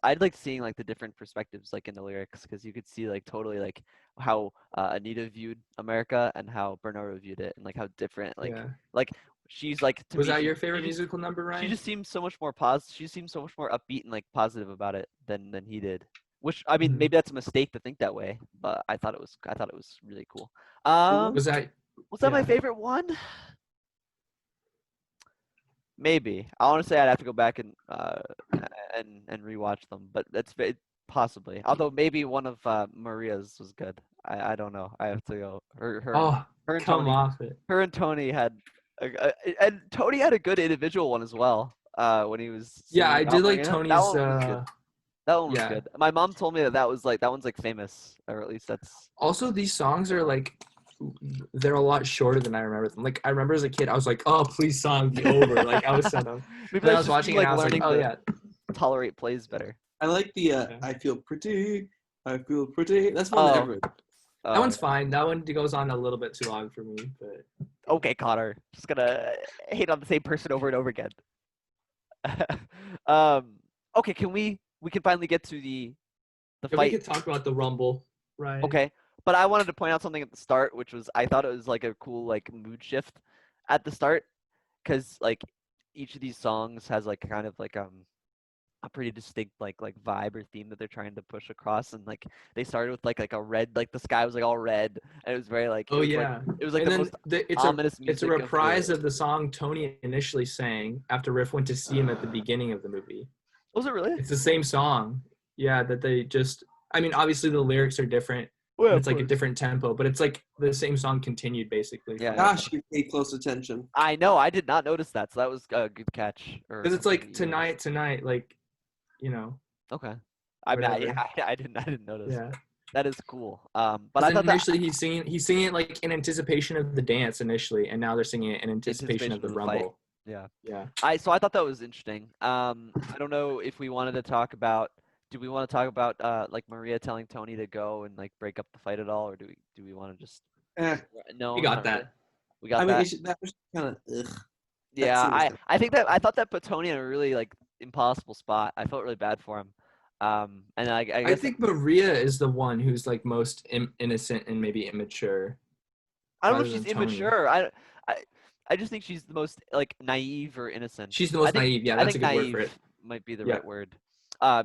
I'd like seeing like the different perspectives like in the lyrics because you could see like totally like how Anita viewed America and how Bernardo viewed it and like how different like she's like was that your favorite musical number, Ryan? She just seems so much more positive. She seems so much more upbeat and like positive about it than he did. Which I mean maybe that's a mistake to think that way, but I thought it was really cool. Was that my favorite one? Maybe. I want to say I'd have to go back and rewatch them, but that's possibly. Although maybe one of Maria's was good. I don't know. I have to go. Her and come Tony, off it. Her and Tony had, and Tony had a good individual one as well. When he was. Yeah, I did like Tony's. That one was good. My mom told me that one's like famous, or at least that's. Also, these songs are like. They're a lot shorter than I remember them. Like I remember as a kid, I was like, "Oh, please, song be over!" Like I was set up. Maybe I was watching it, and I was like, "Oh yeah." Tolerate plays better. I like the I feel pretty. That's one that everyone. That one's fine. That one goes on a little bit too long for me, but. Okay, Connor. Just gonna hate on the same person over and over again. Okay, can we can finally get to the fight? We could talk about the Rumble, right? Okay. But I wanted to point out something at the start, which was I thought it was like a cool like mood shift at the start, because like each of these songs has like kind of like a pretty distinct like vibe or theme that they're trying to push across, and like they started with like a red, like the sky was like all red, and it was very like it was like and the most ominous music. It's a reprise of the song Tony initially sang after Riff went to see him at the beginning of the movie. Was it really? It's the same song. Yeah, that they just. I mean, obviously the lyrics are different. Well, it's like a different tempo, but it's like the same song continued basically. Yeah. Gosh, you paid close attention. I know. I did not notice that, so that was a good catch. Because it's like tonight, like, you know. Okay. I mean, I didn't notice. Yeah. That is cool. But I thought initially he's singing it like in anticipation of the dance initially, and now they're singing it in anticipation of the Rumble. Yeah. Yeah. I thought that was interesting. I don't know if we wanted to talk about. Do we want to talk about like Maria telling Tony to go and like break up the fight at all, or do we want to just? Eh, No, We got not that. really. We got I mean, that. that was kind of ugh. Yeah, scene was I thought that put Tony in a really like impossible spot. I felt really bad for him. And I I guess think Maria is the one who's like most innocent and maybe immature. I don't know rather if she's than Tony. immature. I I just think she's the most like naive or innocent. She's the most naive. Yeah, I that's think a good word for it. naive might be the Yeah. right word.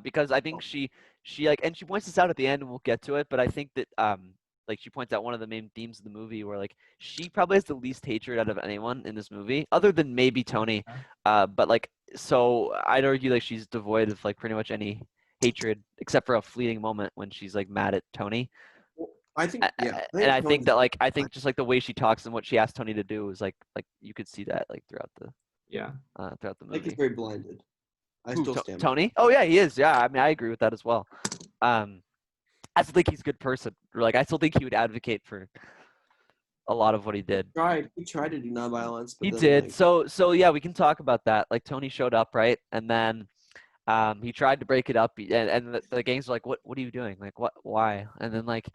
Because I think she like, and she points this out at the end, and we'll get to it. But I think that like she points out one of the main themes of the movie, where like she probably has the least hatred out of anyone in this movie, other than maybe Tony. But like, so I'd argue like she's devoid of like pretty much any hatred, except for a fleeting moment when she's like mad at Tony. I think, yeah. And I think Tony's- that like just like the way she talks and what she asked Tony to do is like you could see that like throughout the Yeah. Mike is movie. very blinded. I Who, still stand. Tony? Oh yeah, he is. Yeah, I mean I agree with that as well. I still think he's a good person. Like I still think he would advocate for a lot of what he did. He tried to do nonviolence, but He then, did. like, So yeah, we can talk about that. Like Tony showed up, right? And then he tried to break it up, and the gangs were like, "What are you doing? Like, what? Why?" And then like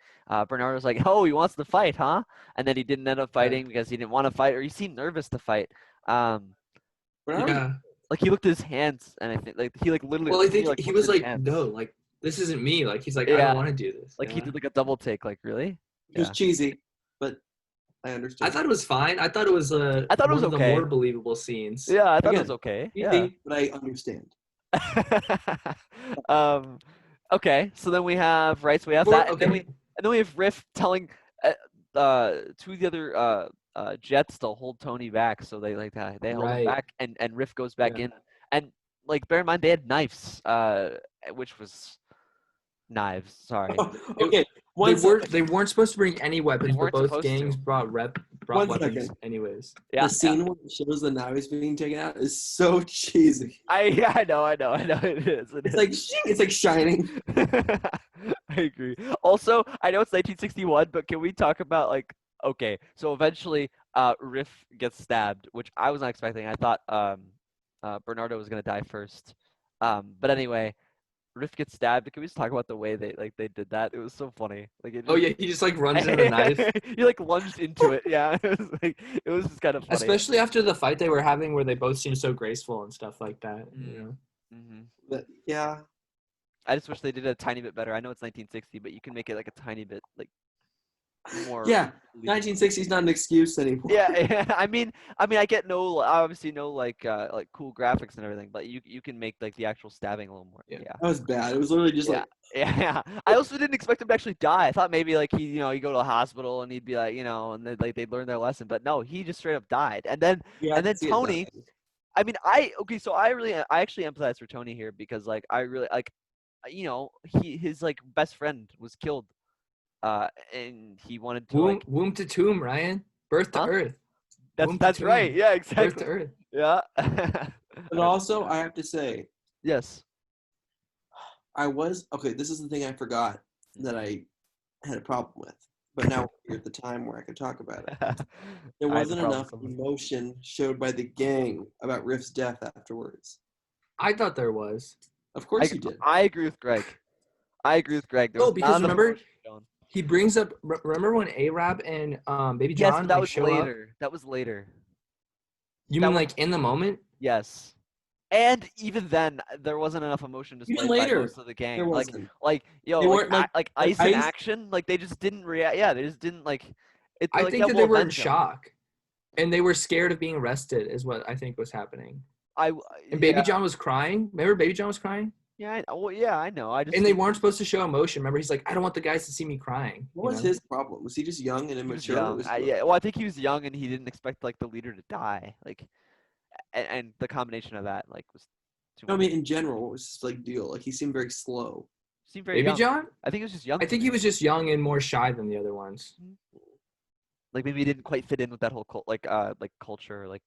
Bernardo's like, "Oh, he wants to fight, huh?" And then he didn't end up fighting because he didn't want to fight, or he seemed nervous to fight. Bernardo, Yeah. Like he looked at his hands, and I think like he like literally. Well, I think like, he looked was at his like, hands. no, like this isn't me. Like he's like, I Yeah. don't want to do this. Like he Yeah. did like a double take. Like really? it was Yeah. cheesy, but I understood. I thought it was fine. I thought it was I thought it was one of the okay. more believable scenes. Yeah, I thought it Again, was okay. cheesy, Yeah. but I understand. Okay, so then we have right. So we have Or- that, and okay. then we have Riff telling two of the other Jets to hold Tony back, so they like they hold him Right. back, and Riff goes back Yeah. in, and like bear in mind they had knives, which was knives. Sorry. Okay, one second. They weren't supposed to bring any weapons, but weren't both supposed to. gangs brought One weapons second. anyways. Yeah. The scene where it shows the knives being taken out is so cheesy. I know it is. It's like Shining. I agree. Also, I know it's 1961, but can we talk about like okay, so eventually Riff gets stabbed, which I was not expecting. I thought Bernardo was gonna die first. But anyway, Riff gets stabbed. Can we just talk about the way they did that? It was so funny. Like it Oh yeah, he just like runs into the knife. He like lunged into it. Yeah, it was just kind of funny. Especially after the fight they were having, where they both seemed so graceful and stuff like that. You know. Mm-hmm. But, yeah. I just wish they did it a tiny bit better. I know it's 1960, but you can make it like a tiny bit like more. Yeah, believable. 1960s not an excuse anymore. Yeah, I mean, I get obviously no like cool graphics and everything, but you can make like the actual stabbing a little more. Yeah. Yeah. That was bad. It was literally just like, Yeah. I also didn't expect him to actually die. I thought maybe like he'd go to the hospital and he'd be like, and then like they'd learn their lesson, but no, he just straight up died. And then yeah, and I then could see it Tony, dying. I mean, so I actually empathize for Tony here because like I really like, his like best friend was killed, and he wanted to Womb to tomb, Ryan. Birth to Huh? earth. Womb to that's right. tomb. Yeah, Birth exactly. to earth. Yeah. But also, I have to say, Yes. this is the thing I forgot that I had a problem with. But now we're at the time where I can talk about it. There I had wasn't a problem enough with something. emotion showed by the gang about Riff's death afterwards. I thought there was. Of course you did. I agree with Greg. There Oh, was because not enough remember- emotion shown. He brings up. Remember when Arab and Baby Yes, John but that like, was show up? later. That was later. You That mean was- like in the moment? Yes. And even then, there wasn't enough emotion displayed by later, most of the gang. There wasn't. Like They like, weren't, like ice in Ice- action. Like they just didn't react. Yeah, they just didn't like. It's I like, think yeah, that we'll they were in avenge him. shock, and they were scared of being arrested. Is what I think was happening. And yeah, Baby John was crying. Remember, Baby John was crying, Yeah, I know. I just and they think weren't supposed to show emotion. Remember, he's like, I don't want the guys to see me crying. What you was know? his problem? Was he just young and he was immature? young. Yeah, well, I think he was young and he didn't expect like the leader to die. Like, and the combination of that like was too I much. mean, in general, what was his like deal? Like he seemed very slow. Seemed very Baby young. John? I think he was just young. I think he was just young and more shy than the other ones. like maybe he didn't quite fit in with that whole like culture, like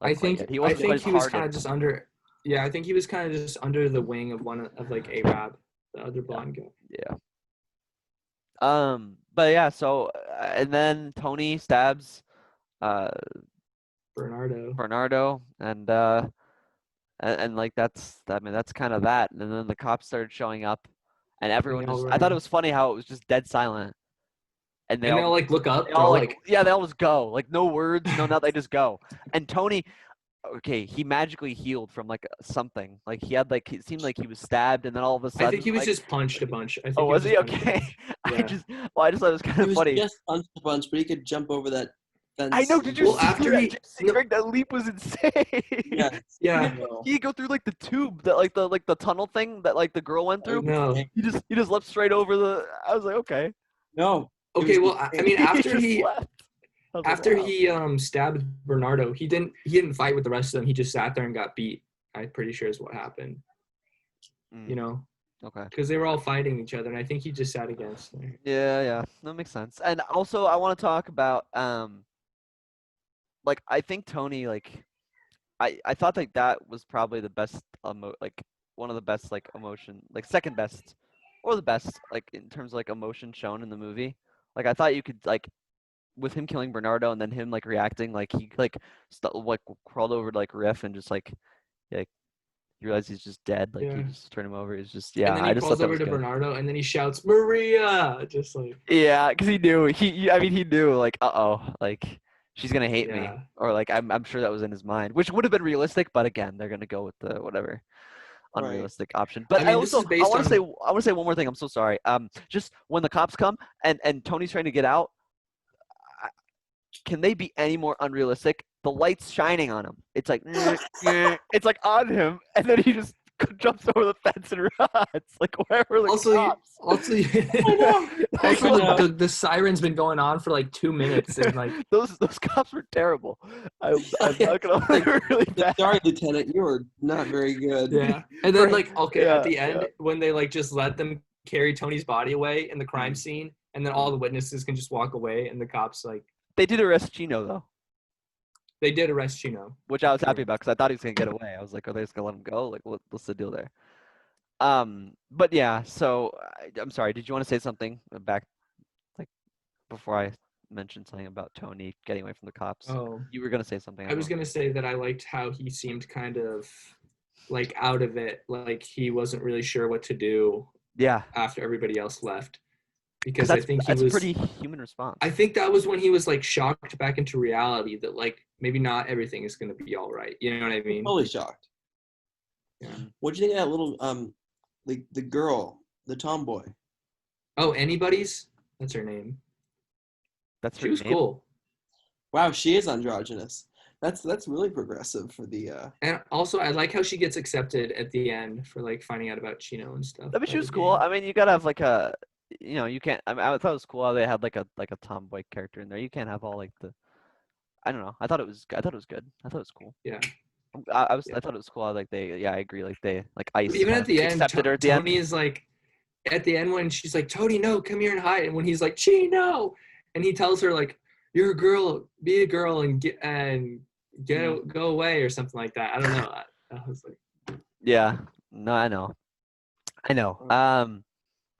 I like, think quite yet. He I wasn't think quite he was hardened. kind of just under. Yeah, I think he was kind of just under the wing of one of like Arab, the other blonde guy. Yeah. But yeah, so and then Tony stabs Bernardo. And like that's kind of that. And then the cops started showing up, and everyone they all just I thought it ran. was funny how it was just dead silent, and they And all they'll like look up. they They're all all like like, yeah they all just go like no words no nothing, they just go. And Tony, okay, he magically healed from like something, like he had like it seemed like he was stabbed, and then all of a I think sudden he was like just punched a bunch. I oh think he was was just he punched a okay? bunch. I Yeah. just I just thought it was kind He of was funny. just punched a bunch, but he could jump over that fence. I know. Did you Well, see after that? he- Did you see, no- Greg? That leap was insane. Yes. Yeah. No. He go through like the tube that like the tunnel thing that like the girl went through. No. He just leapt straight over the. I was like, okay. No. It Okay. was Well, I insane. mean, after just he left. I was like, after wow. he stabbed Bernardo, he didn't fight with the rest of them. He just sat there and got beat. I'm pretty sure is what happened. Mm, You know, okay. because they were all fighting each other, and I think he just sat against them. Yeah, that makes sense. And also, I want to talk about like I think Tony like I thought like that was probably the best like one of the best like emotion like second best or the best like in terms of like emotion shown in the movie. Like I thought you could like with him killing Bernardo and then him like reacting like he like like crawled over to like Riff and just like you realize he's just dead, like Yeah. you just turn him over. It's just And then I he just thought falls that over was to good. Bernardo, and then he shouts Maria, just like Yeah, because he knew I mean he knew like like she's gonna hate me, yeah. or like I'm sure that was in his mind, which would have been realistic, but again they're gonna go with the whatever Right. unrealistic option. But I I mean, this also is based want on- to say one more thing. I'm so sorry. Just when the cops come and Tony's trying to get out, can they be any more unrealistic? The light's shining on him. It's like it's like on him, and then he just jumps over the fence and runs like wherever the Also, cops. also, Like, also the siren's been going on for like 2 minutes, and like those cops were terrible. I'm not gonna lie, Like, they were really bad. Sorry, Lieutenant, you were not very good. yeah. And then Right. like okay, Yeah, at the end yeah. when they like just let them carry Tony's body away in the crime Mhm. scene, and then all the witnesses can just walk away, and the cops like They did arrest Chino though, they did arrest Chino. which I was happy Yeah. about because I thought he was gonna get away. I was like, are they just gonna let him go? Like, what's the deal there? But yeah. So I'm sorry. Did you want to say something back, like, before I mentioned something about Tony getting away from the cops? Oh, You were gonna say something. I was know. gonna say that I liked how he seemed kind of like out of it, like he wasn't really sure what to do Yeah, after everybody else left, because because I think he that's was. a pretty human response. I think that was when he was like shocked back into reality that like maybe not everything is gonna be all right. You know what I mean? Totally shocked. Yeah. What'd you think of that little the girl, the tomboy? Oh, anybody's? That's her name. That's her She was name? cool. Wow, she is androgynous. That's really progressive for the And also, I like how she gets accepted at the end for like finding out about Chino and stuff. I mean, she by was the cool. gang. I mean, you gotta have like a, you can't. I mean, I thought it was cool how they had like a tomboy character in there. You can't have all like the. I don't know. I thought it was good. I thought it was cool. Yeah. I Yeah. thought it was cool. How, like they. Yeah, I agree. Like they like Ice. But even kind at of the end, accepted her at the end. Tony is like, at the end when she's like, Tony, no, come here and hide. And when he's like, Chino, and he tells her like, you're a girl, be a girl and go away or something like that. I don't know. I was like, Yeah. No, I know.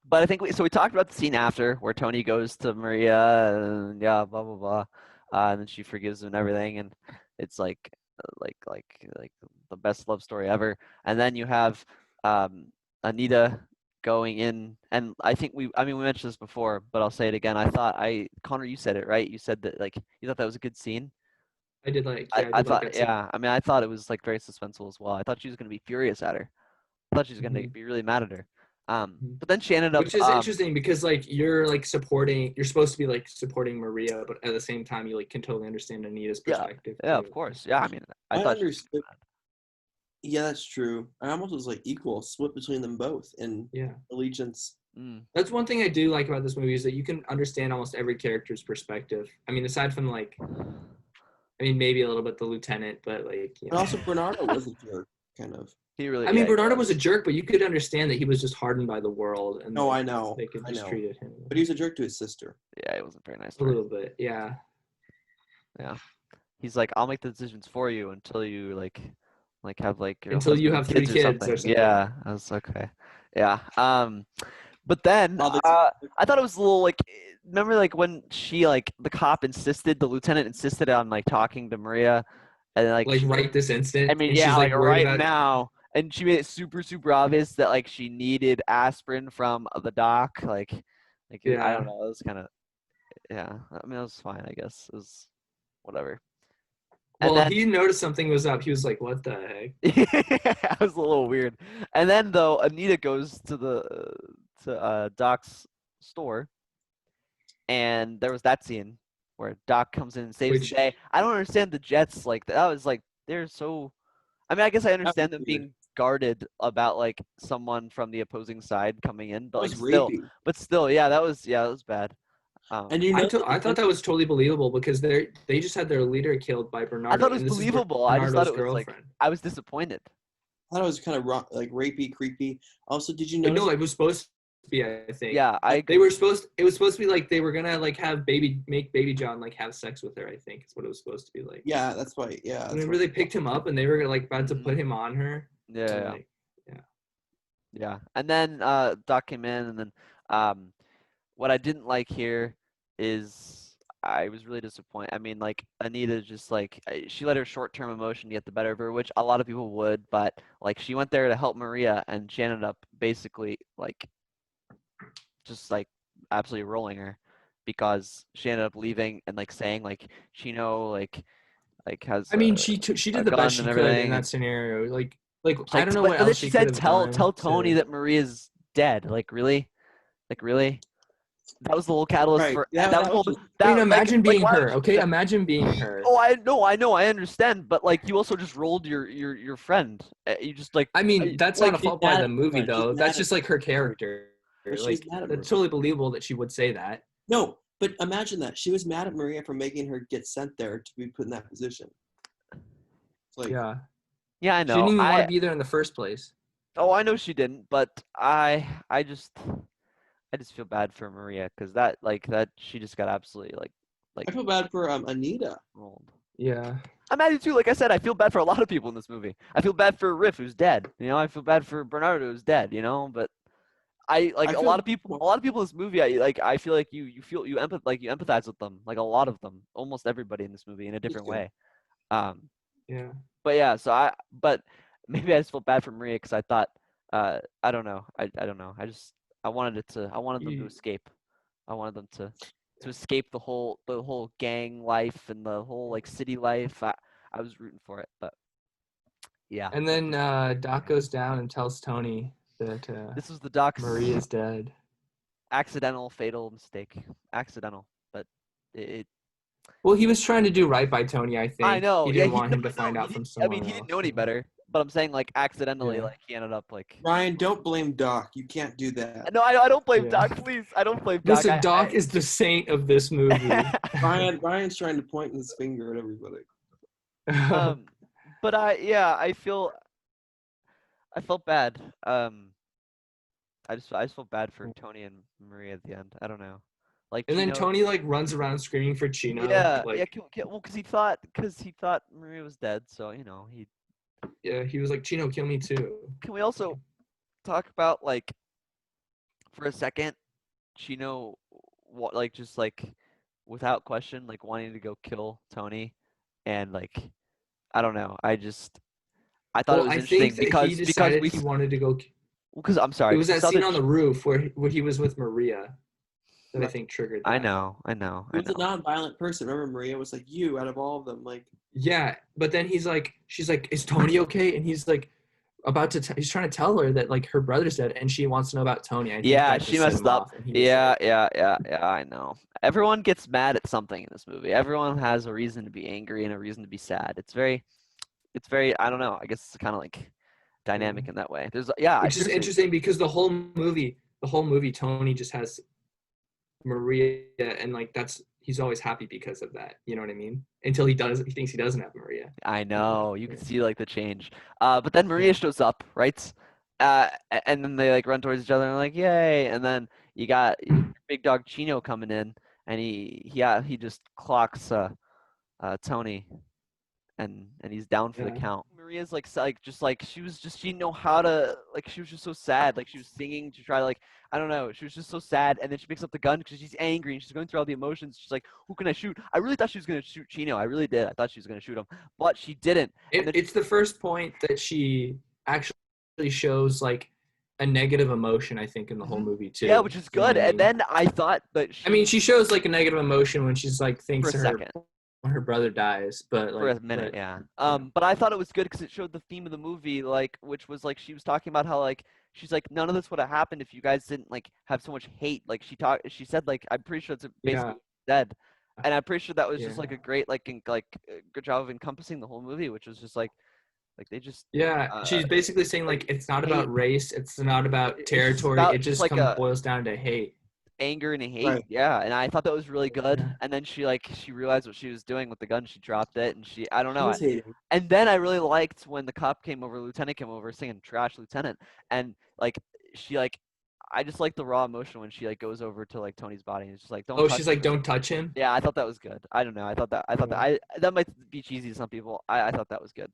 But I think we talked about the scene after where Tony goes to Maria and yeah, blah blah blah, and then she forgives him and everything, and it's like the best love story ever. And then you have Anita going in, and I think we mentioned this before, but I'll say it again. Connor, you said it right. You said that like you thought that was a good scene. I did like, I did like thought, that scene. yeah. I mean, I thought it was like very suspenseful as well. I thought she was gonna be furious at her. I thought she was gonna Mhm. be really mad at her. Mhm. But then she ended up. Which is interesting because like you're supposed to be like supporting Maria, but at the same time you like can totally understand Anita's Yeah, perspective. Yeah, too. of course. Yeah, I mean, I I thought. understood. Yeah, that's true. I almost was like equal, split between them both in Yeah. allegiance. That's one thing I do like about this movie is that you can understand almost every character's perspective. I mean, aside from like, I mean, maybe a little bit the lieutenant, but like, you But know. also Bernardo was a jerk, kind of. He really. I mean, yeah, he Bernardo was a jerk, but you could understand that he was just hardened by the world, and No, like, I know. they could I just know. treated him But he was a jerk to his sister. Yeah, he wasn't very nice. a To her. little bit. Yeah. He's like, I'll make the decisions for you until you like have like your Until you husband have and 3 kids or something. something. Yeah, I was okay. Yeah. But then Oh, I thought it was a little like. Remember, like when she like the cop insisted, the lieutenant insisted on like talking to Maria, And like Like right this instant. I mean, and yeah, she's like like worried right about now. And she made it super, super obvious that like she needed aspirin from the doc. I don't Yeah. know. It was kind of, yeah. I mean, it was fine, I guess. It was whatever. And Well, then he noticed something was up. He was like, "What the heck?" it was a little weird. And then though, Anita goes to Doc's store, and there was that scene where Doc comes in and saves the Which day. I don't understand the Jets. Like that was like they're so. I mean, I guess I That was understand them weird. being guarded about like someone from the opposing side coming in, but That like was still, rapey. yeah, that was bad. And you know, I thought that was totally believable because they just had their leader killed by I thought Bernardo, it was and this is believable. I just thought Bernardo's it was like girlfriend. I was disappointed. I thought it was kind of like rapey, creepy. Also, did you But notice? no, it was supposed to be. I think. Yeah, I They agree. were supposed. It was supposed to be like they were gonna like make Baby John like have sex with her. I think is what it was supposed to be like. Yeah, that's why. Yeah, that's Remember what, they picked him up and they were like about to Mhm. put him on her. Yeah, And, yeah. like, Yeah. And then Doc came in, and then what I didn't like here is I was really disappointed. I mean, like Anita just like she let her short-term emotion get the better of her, which a lot of people would, but like she went there to help Maria, and she ended up basically like just like absolutely rolling her because she ended up leaving and like saying like Chino like has I mean, she a did the best gun she and could in everything, that and scenario. Like it's I like don't know but what then else she she could said have tell done Tony to. that Maria's dead. Like really? That was the whole catalyst right. for Yeah, that was that the was whole just, I mean, that imagine like being why would her. you do Okay, that? imagine being her. Oh, I understand, but like you also just rolled your friend. You just like I mean, that's not like a she's fault by mad the at her movie friend. She's though. mad That's at just like her character. but she's Like mad at that's Maria. totally believable that she would say that. No, but imagine that she was mad at Maria for making her get sent there to be put in that position. It's like, Yeah. yeah, I She didn't know. even want to be there in the first place. I know she didn't, but I just feel bad for Maria because that she just got absolutely like I feel bad for Anita. rolled. Yeah. I'm mad at you too. Like I said, I feel bad for a lot of people in this movie. I feel bad for Riff, who's dead. You know, I feel bad for Bernardo, who's dead. You know, but I like I a feel lot of people. A lot of people in this movie. I feel like you empathize with them. Like a lot of them, almost everybody in this movie in a me different too. way. Um, Yeah. but yeah, but maybe I just felt bad for Maria because I thought I don't know. I don't know. I wanted them to You, escape. I wanted them to escape the whole gang life and the whole like city life. I was rooting for it, but yeah. and then Doc goes down and tells Tony that This was the Doc's Maria's dead. accidental fatal mistake. Accidental, but it Well, he was trying to do right by Tony, I I think. know. He Yeah, didn't want him to I know. find He out from didn't. I mean, someone he didn't know else. any better. But I'm saying like accidentally, Yeah. like he ended up like. Ryan, don't blame Doc. You can't do that. No, I don't blame Yeah. Doc. Please, I don't blame Doc. Listen, Doc is the saint of this movie. Ryan's trying to point his finger at everybody. But I felt bad. I just felt bad for Tony and Maria at the end. I don't know. Like And then Chino. Tony like runs around screaming for Chino. Yeah, Like well, because he thought Maria was dead. So you know he. yeah, he was like, Chino, kill me too. Can we also talk about like for a second, Chino, like just like without question, like wanting to go kill Tony, and like I don't know. I thought it Well, was I interesting think that he because decided he wanted to go. because I'm It sorry, was because we that saw scene the on the roof where he was with Maria that I Right. think triggered I that. know. He was a non-violent person. Remember, Maria was like, you out of all of them, like, Yeah, but then she's like, is Tony okay? And he's like, he's trying to tell her that like her brother's dead, and she wants to know about Tony. I think Yeah, that she just set messed him up. off, and he was Yeah, like, yeah. I know. Everyone gets mad at something in this movie. Everyone has a reason to be angry and a reason to be sad. It's very. I don't know. I guess it's kind of like dynamic in that way. which is seriously. interesting because the whole movie, Tony just has Maria, and like he's always happy because of that. You know what I mean? Until he thinks he doesn't have Maria. I know. You can see like the change. But then Maria shows up, right? And then they like run towards each other and like, yay! And then you got big dog Chino coming in, and he just clocks Tony, and he's down for the Yeah. count. Maria's like she didn't know how to, like, she was just so sad, like she was singing to try to, like, I don't know, she was just so sad, and then she picks up the gun because she's angry and she's going through all the emotions. She's like, who can I shoot? I really thought she was gonna shoot Chino. I really did. I thought she was gonna shoot him, but she didn't. And then It's the first point that she actually shows like a negative emotion, I think, in the whole movie too. yeah, which is You know good. what I And mean? then I thought that she shows like a negative emotion when she's like for thinks a second. when her brother dies, but like For a minute, yeah. But I thought it was good because it showed the theme of the movie, like, which was like she was talking about how, like, she's like, none of this would have happened if you guys didn't, like, have so much hate. Like she said, like, I'm pretty sure it's basically dead, and I'm pretty sure that was just like a great, like, good job of encompassing the whole movie, which was just like they just she's basically saying like it's not about race, it's not about It's just territory, about it just like boils down to hate. anger and hate, Right. yeah. And I thought that was really good. Yeah. And then she realized what she was doing with the gun. She dropped it, and I don't She know. was hating. And then I really liked when the cop came over, lieutenant came over, singing "Trash Lieutenant," and like she like, I just like the raw emotion when she like goes over to like Tony's body and it's just like, don't. Oh, touch she's like, him. don't touch him. Yeah, I thought that was good. I don't know. I thought that that might be cheesy to some people. I thought that was good.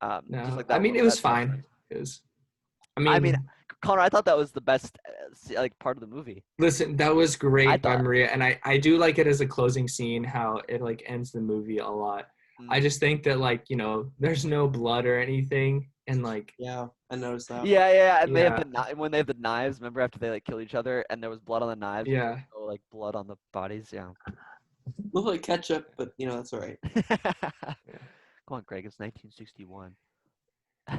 No, just like I that mean, it was fine. It was. I mean, Connor, I thought that was the best like part of the movie. Listen, that was I great by thought- Maria, and I do like it as a closing scene how it like ends the movie a lot. I just think that like, you know, there's no blood or anything, and like Yeah, I noticed that. Yeah, and they Yeah. have when they have the knives. Remember after they like kill each other and there was blood on the knives. but Yeah. there was no, like blood on the bodies. Yeah. Look like ketchup, but you know that's all right. Come on, Greg. It's 1961.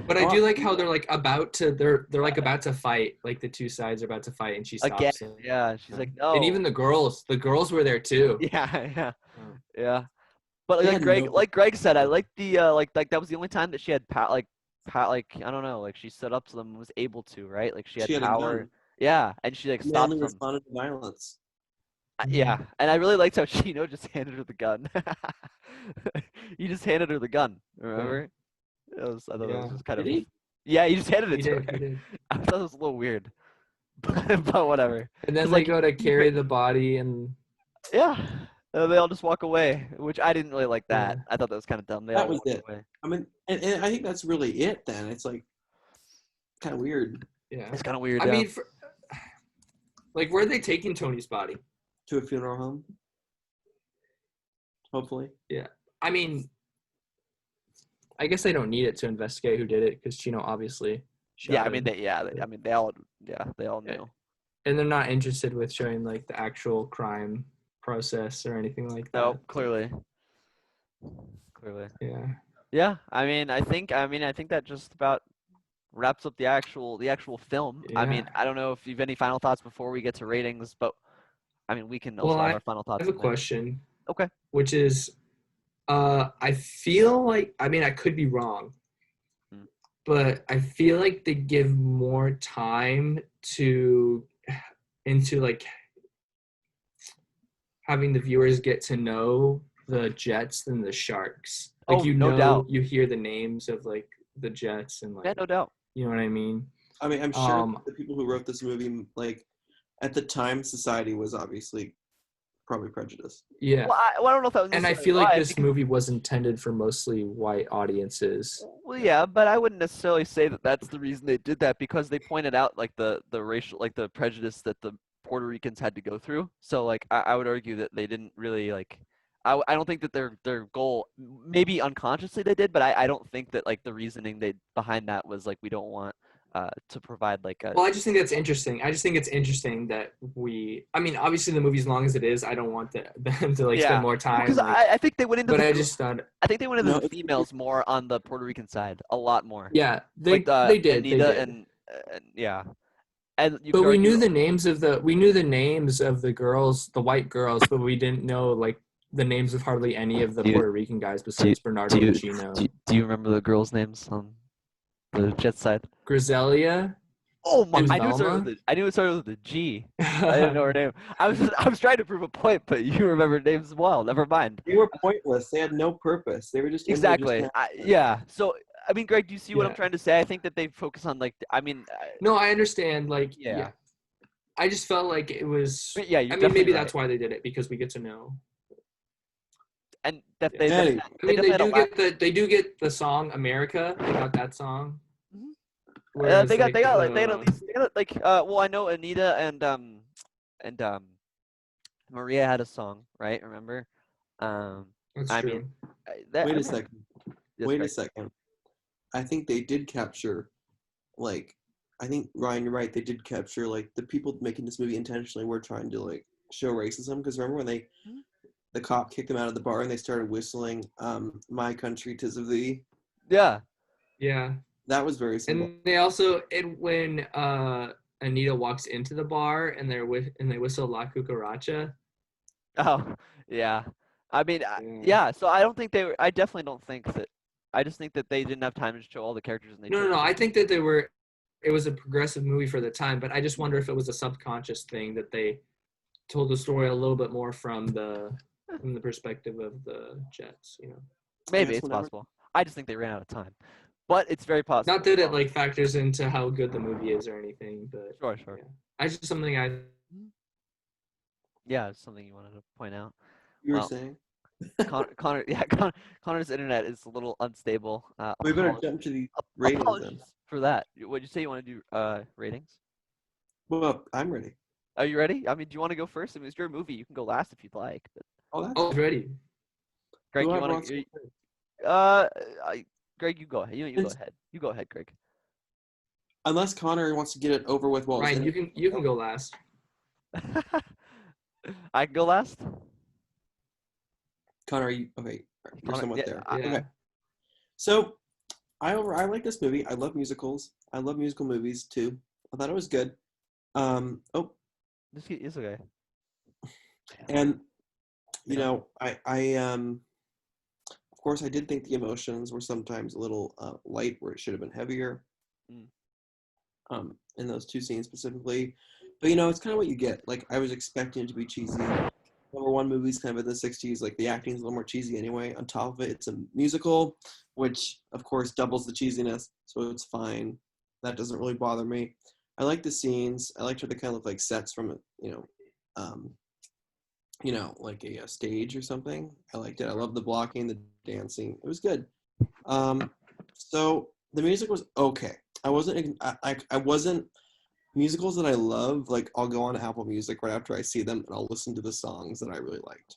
But I do like how they're like about to they're like about to fight, like the two sides are about to fight, and she stops Again. them. Yeah, she's like, no. And even the girls were there too. Yeah. But Yeah, like Greg said, I like the like that was the only time that she had like I don't know, like she stood up to them and was able to, right? Like she had a power. gun. Yeah, and she like They stopped only them. responded to violence. Yeah, and I really liked how Chino just handed her the gun. He just handed her the gun. Remember? I thought that was just kind of. Did he? Yeah, he just handed it He to did, her. he did. I thought it was a little weird, but whatever. And then It's they like- go to carry the body, and Yeah, they all just walk away, which I didn't really like that. Yeah. I thought that was kind of dumb. They That all was walked it. away. I mean, and I think that's really it. Then it's like kind of weird yeah. It's kind of weird. I yeah. mean, like, where are they taking Tony's body? to a funeral home. Hopefully. I mean, I guess they don't need it to investigate who did it because Chino obviously shot yeah, I him. mean, they all knew. And they're not interested with showing like the actual crime process or anything like that. No, clearly. Yeah. Yeah, I mean, I think that just about wraps up the actual film. I mean, Yeah. I don't know if you have any final thoughts before we get to ratings, but I mean, we can also Well, have I our final thoughts. I have a in there. question. Okay. Which is, I feel like, I mean, I could be wrong, Mm. but I feel like they give more time into like having the viewers get to know the Jets than the Sharks. Like, Oh, no doubt. you hear the names of like the Jets and like, Yeah, no doubt. you know what I mean? I mean, I'm sure Um, the people who wrote this movie, like at the time, society was obviously probably prejudiced. Yeah. Well, I don't know if that was. And I necessarily feel like why, this because- movie was intended for mostly white audiences. Well, yeah, but I wouldn't necessarily say that that's the reason they did that, because they pointed out like the racial, like the prejudice that the Puerto Ricans had to go through. So like I would argue that they didn't really like. I don't think that their goal, maybe unconsciously they did, but I don't think that like the reasoning behind that was like we don't want to provide like a. Well, I just think that's interesting. I just think it's interesting that I mean, obviously the movie, as long as it is, I don't want them to like Yeah. spend more time. Because like- I think they went into but the. I just thought, I think they went into No, the it's- females more on the Puerto Rican side, a lot more. yeah, they Like, did. They Anita did. and yeah, and you But could we knew argue- the names of the girls, the white girls, but we didn't know like the names of hardly any of the Do you- Puerto Rican guys besides Bernardo do you- and Chino. Do you remember the girls' names on the Jet side? Griselia. Oh my! And I knew it started Velma? with I knew it started with a G. I didn't know her name. I was trying to prove a point, but you remember names as well. Never mind. They were pointless. They had no purpose. They were just in there just Exactly. to- Yeah. So I mean, Greg, do you see what I'm Yeah. trying to say? I think that they focus on like No, I understand. Like, Yeah. yeah. I just felt like it was. yeah. You I mean, maybe that's why they did it, because we get to know. and that Yeah. they Anyway. definitely, I mean, definitely they do get the song America. They got that song. Mhm. Whereas they got like, they had at least they got like well, I know Anita and Maria had a song, right? Remember? Um, that's I mean, true. Wait I a mean, second. yes, Wait a Greg. second. I think they did capture, like, I think Ryan, you're right. They did capture like the people making this movie intentionally were trying to like show racism. Because remember when Mhm. the cop kicked them out of the bar and they started whistling "My Country 'Tis of Thee." Yeah. Yeah. That was very simple. And they also when Anita walks into the bar and they whistle La Cucaracha. Oh, yeah. I mean, Yeah. yeah. So I don't think they were. I definitely don't think that. I just think that they didn't have time to show all the characters, and they chose No. to I just think that it was a progressive movie for the time, but I just wonder if it was a subconscious thing that they told the story a little bit more from the perspective of the Jets, you know. maybe Yes, it's whenever. possible. I just think they ran out of time, but it's very possible. Not that as it well. like factors into how good the movie is or anything, but Sure, sure. yeah. I just something I Yeah, it's something you wanted to point out. You were Well, saying. Connor, yeah, Connor's internet is a little unstable. We better jump to the ratings then. Apologies for that. What'd you say you want to do? Ratings? Well, I'm ready. Are you ready? I mean, do you want to go first? I mean, it's your movie. You can go last if you'd like. But Oh, that's oh ready. Greg, you whoever want wants to to? go first. Greg, you go ahead. You go It's- ahead. You go ahead, Greg. Unless Connor wants to get it over with while his Ryan, internet- you can go last. I can go last. Connor, are you okay? You're Connor, somewhat yeah, there. Yeah. Okay. So I like this movie. I love musicals. I love musical movies too. I thought it was good. Oh, It's okay. and you Yeah. know, of course I did think the emotions were sometimes a little light where it should have been heavier. Mm. In those two scenes specifically. But you know, it's kind of what you get. Like I was expecting it to be cheesy. Number one movie's kind of in the 60s, like the acting's a little more cheesy anyway. On top of it, it's a musical, which of course doubles the cheesiness, so it's fine. That doesn't really bother me. I like the scenes. I liked how they kind of look like sets from like a stage or something. I liked it. I love the blocking, the dancing. It was good. So the music was okay. I wasn't musicals that I love. Like I'll go on Apple Music right after I see them and I'll listen to the songs that I really liked.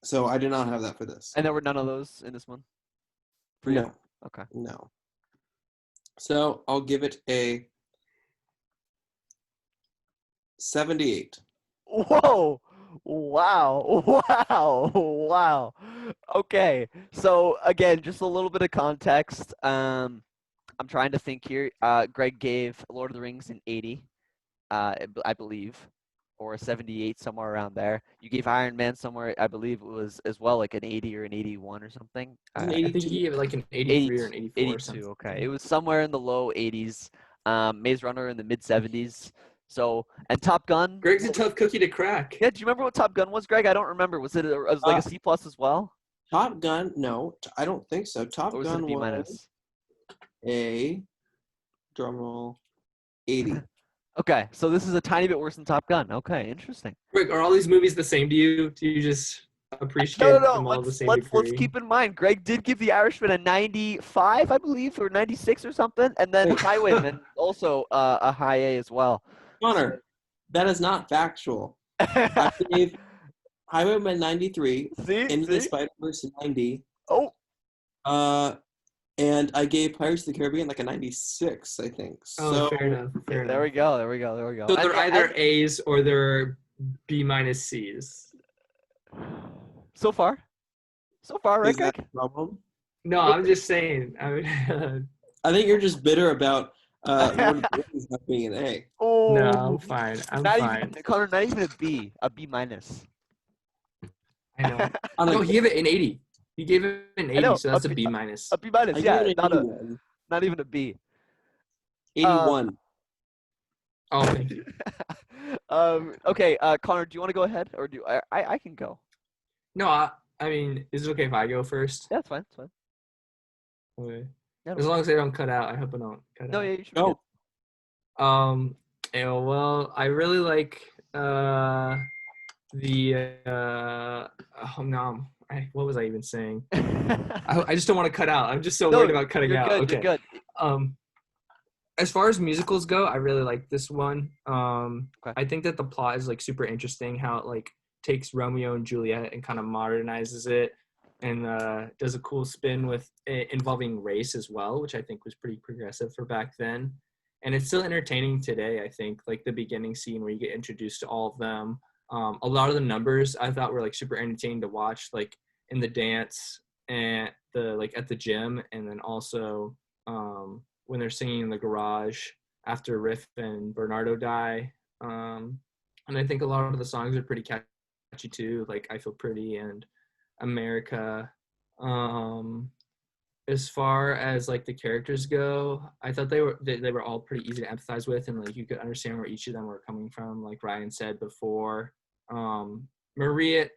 So I did not have that for this. And there were none of those in this one. For you? No, Okay. no. So I'll give it a 78. Whoa! Wow! Wow! Wow! Okay. So again, just a little bit of context. I'm trying to think here. Greg gave Lord of the Rings an 80, I believe, or a 78, somewhere around there. You gave Iron Man somewhere, I believe it was as well, like an 80 or an 81 or something. It was an I think 82. he gave it like an 83 or an 84 or 82. something. Okay, it was somewhere in the low 80s. Maze Runner in the mid 70s. So, and Top Gun. Greg's a tough cookie to crack. Yeah, do you remember what Top Gun was, Greg? I don't remember. Was it like a C plus as well? Top Gun, no, I don't think so. Top Or was it a Gun B was minus? a drumroll 80. Okay, so this is a tiny bit worse than Top Gun. Okay, interesting. Greg, are all these movies the same to you? Do you just appreciate No. them all the same Let's degree? keep in mind, Greg did give The Irishman a 95, I believe, or 96 or something, and then Highwayman also a high A as well. Connor, that is not factual. I gave Highwayman 93, Into the See? Spider-Verse 90, Oh, and I gave Pirates of the Caribbean like a 96, I think. Oh, So fair enough. Fair there we enough. go. So And they're yeah, either A's or they're B minus C's. so far, right, is that Greg? a problem? No, I'm just saying. I mean, I think you're just bitter about Lord of the Rings not being an A. Oh, no, I'm fine. I'm not fine. even Connor, not even a B minus. I know. On a- No, he gave it an 80. He gave it an 80, know, so that's a a B- B minus. A B minus, I yeah, give it an not even a B. 81. Oh, thank you. Okay, Connor, do you want to go ahead, or do I can go? No, I mean, is it okay if I go first? Yeah, it's fine. It's fine. Okay. Yeah, As long as they don't cut out. I hope I don't cut no, out. yeah, you should be Go. good. Yeah, well, I really like the oh no, what was I even saying? I just don't want to cut out. I'm just so worried about cutting out. Good, Okay. You're good. As far as musicals go, I really like this one. Okay. I think that the plot is like super interesting. How it like takes Romeo and Juliet and kind of modernizes it, and does a cool spin with it involving race as well, which I think was pretty progressive for back then. And it's still entertaining today. I think like the beginning scene where you get introduced to all of them. A lot of the numbers I thought were like super entertaining to watch, like in the dance and the like at the gym, and then also when they're singing in the garage after Riff and Bernardo die. And I think a lot of the songs are pretty catchy too, like I Feel Pretty and America. As far as like the characters go, I thought they were all pretty easy to empathize with, and like you could understand where each of them were coming from, like Ryan said before. Maria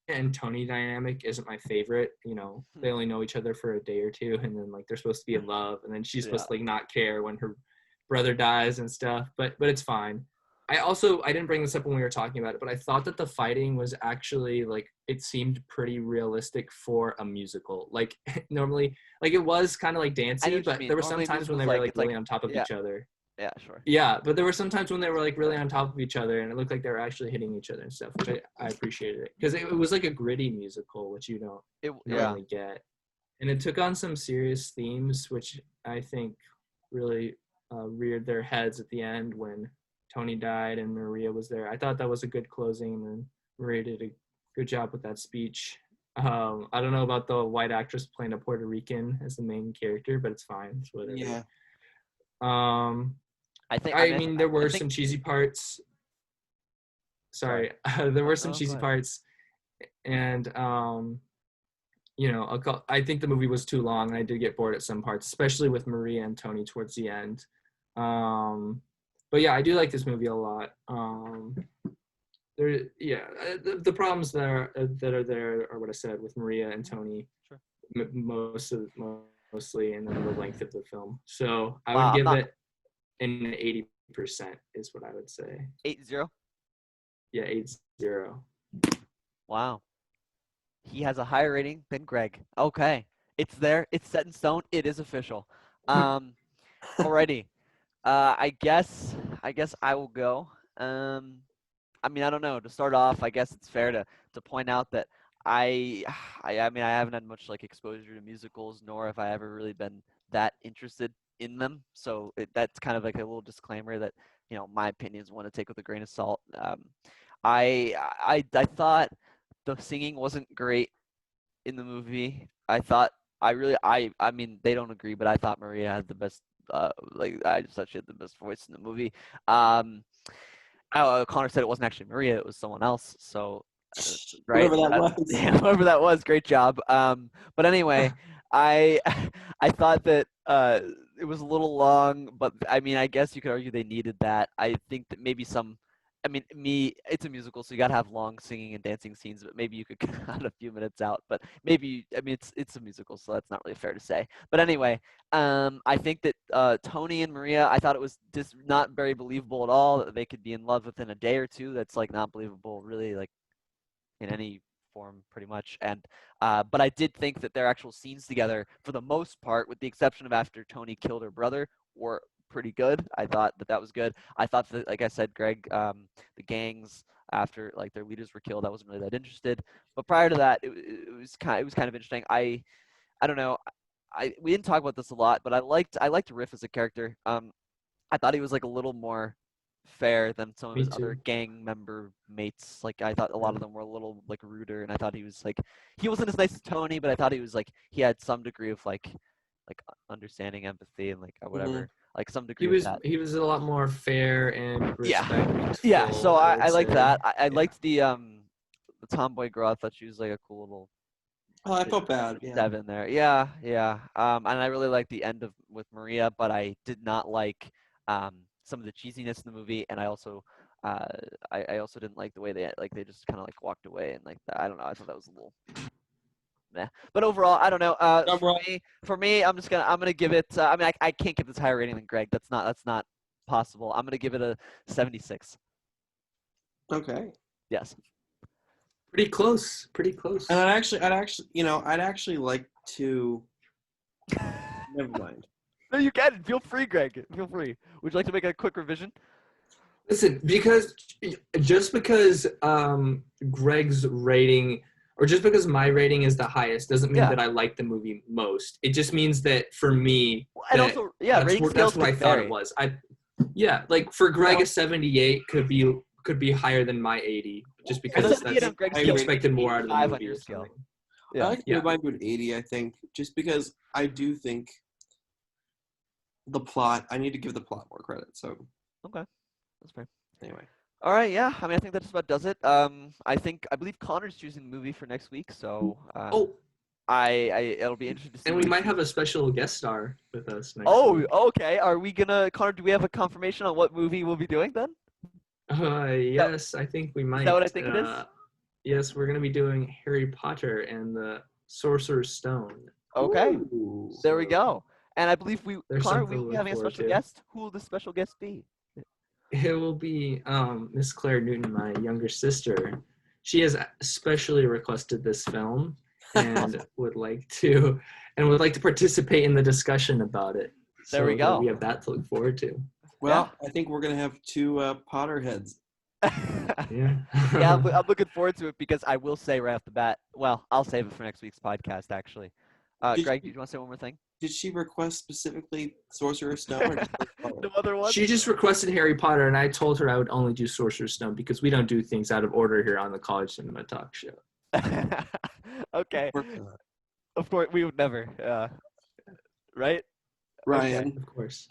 and Tony dynamic isn't my favorite. You know, they only know each other for a day or two, and then like they're supposed to be in love, and then she's supposed to like not care when her brother dies and stuff. But it's fine. I didn't bring this up when we were talking about it, but I thought that the fighting was actually like it seemed pretty realistic for a musical. Like normally, like it was kind of like dancey, but there were some times when they were like really on top of each other. Yeah, sure. Yeah, but there were some times when they were like really on top of each other, and it looked like they were actually hitting each other and stuff, which I appreciated it because it was like a gritty musical, which you don't normally get, and it took on some serious themes, which I think really reared their heads at the end when Tony died and Maria was there. I thought that was a good closing, and Maria did a good job with that speech. I don't know about the white actress playing a Puerto Rican as the main character, but it's fine. It's whatever. Yeah. I mean, there were some cheesy parts. Sorry, there were some cheesy parts, and you know, I think the movie was too long, and I did get bored at some parts, especially with Maria and Tony towards the end. But yeah, I do like this movie a lot. The problems that are there are what I said with Maria and Tony, sure. Mostly, and then the length of the film. So I would give it an 80% is what I would say. 8-0? Yeah, 8-0. Wow. He has a higher rating than Greg. Okay. It's there. It's set in stone. It is official. Alrighty. I guess I will go. I mean, I don't know. To start off, I guess it's fair to point out that I mean, I haven't had much like exposure to musicals, nor have I ever really been that interested in them. So that's kind of like a little disclaimer that, you know, my opinions want to take with a grain of salt. I thought the singing wasn't great in the movie. I mean, they don't agree, but I thought Maria had the best. I just thought she had the best voice in the movie. Connor said it wasn't actually Maria; it was someone else. So, right, whoever that was, great job. But anyway, I thought that it was a little long, but I mean, I guess you could argue they needed that. I think that maybe it's a musical, so you gotta have long singing and dancing scenes, but maybe you could cut a few minutes out. But maybe, I mean, it's a musical, so that's not really fair to say. But anyway, I think that Tony and Maria, I thought it was just not very believable at all that they could be in love within a day or two. That's like not believable, really, like in any form, pretty much. And but I did think that their actual scenes together, for the most part, with the exception of after Tony killed her brother, were pretty good. I thought that was good. I thought that, like I said, Greg, the gangs after like their leaders were killed, I wasn't really that interested. But prior to that, it was kind of interesting. I don't know. We didn't talk about this a lot, but I liked Riff as a character. I thought he was like a little more fair than some of his other gang member mates. Like I thought a lot of them were a little like ruder, and I thought he wasn't as nice as Tony, but I thought he had some degree of like understanding, empathy, and like whatever. Mm-hmm. Like some degree of that. He was a lot more fair and respectful. Yeah. So I like that. I liked the tomboy girl. I thought she was like a cool little. Oh, I felt bad. Yeah. 7 there. Yeah. And I really liked the end with Maria, but I did not like some of the cheesiness in the movie, and I also didn't like the way they just kind of like walked away and like that. I don't know. I thought that was a little. Meh. But overall, I don't know. For me, I'm gonna give it. I mean, I can't give this higher rating than Greg. That's not possible. I'm gonna give it a 76. Okay. Yes. Pretty close. Pretty close. And I'd actually like to. Never mind. No, you can. Feel free, Greg. Feel free. Would you like to make a quick revision? Listen, because Greg's rating, or just because my rating is the highest, doesn't mean that I like the movie most. It just means that for me, and also, rating scales that's what I thought it was. Like for Greg, a 78 could be higher than my 80, just because I expected more out of the movie. I like to mine to an 80. I think just because I do think the plot. I need to give the plot more credit. So okay. That's fair. Anyway. All right, yeah. I mean, I think that just about does it. I believe Connor's choosing the movie for next week, so it'll be interesting to see. And we might have a special guest star with us next week. Okay. Are we gonna, Connor? Do we have a confirmation on what movie we'll be doing then? Yes, I think we might. Is that what I think it is? Yes, we're gonna be doing Harry Potter and the Sorcerer's Stone. Okay. Ooh. There we go. And I believe Connor, something to we look having a forward special to. guest. Who will the special guest be? It will be Miss Claire Newton, my younger sister. She has especially requested this film and would like to participate in the discussion about it. There we go. We have that to look forward to. Well, I think we're gonna have two Potterheads. Yeah. I'm looking forward to it because I will say right off the bat. Well, I'll save it for next week's podcast. Actually, Greg, do you want to say one more thing? Did she request specifically Sorcerer's Stone? Or just No other one? She just requested Harry Potter, and I told her I would only do Sorcerer's Stone because we don't do things out of order here on the College Cinema Talk Show. Okay. Of course, we would never. Right? Ryan. Okay, of course.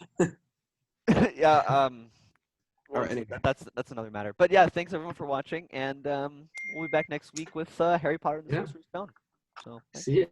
Yeah. Well, anyway. that's another matter. But yeah, thanks everyone for watching, and we'll be back next week with Harry Potter and the Sorcerer's Stone. So. See you.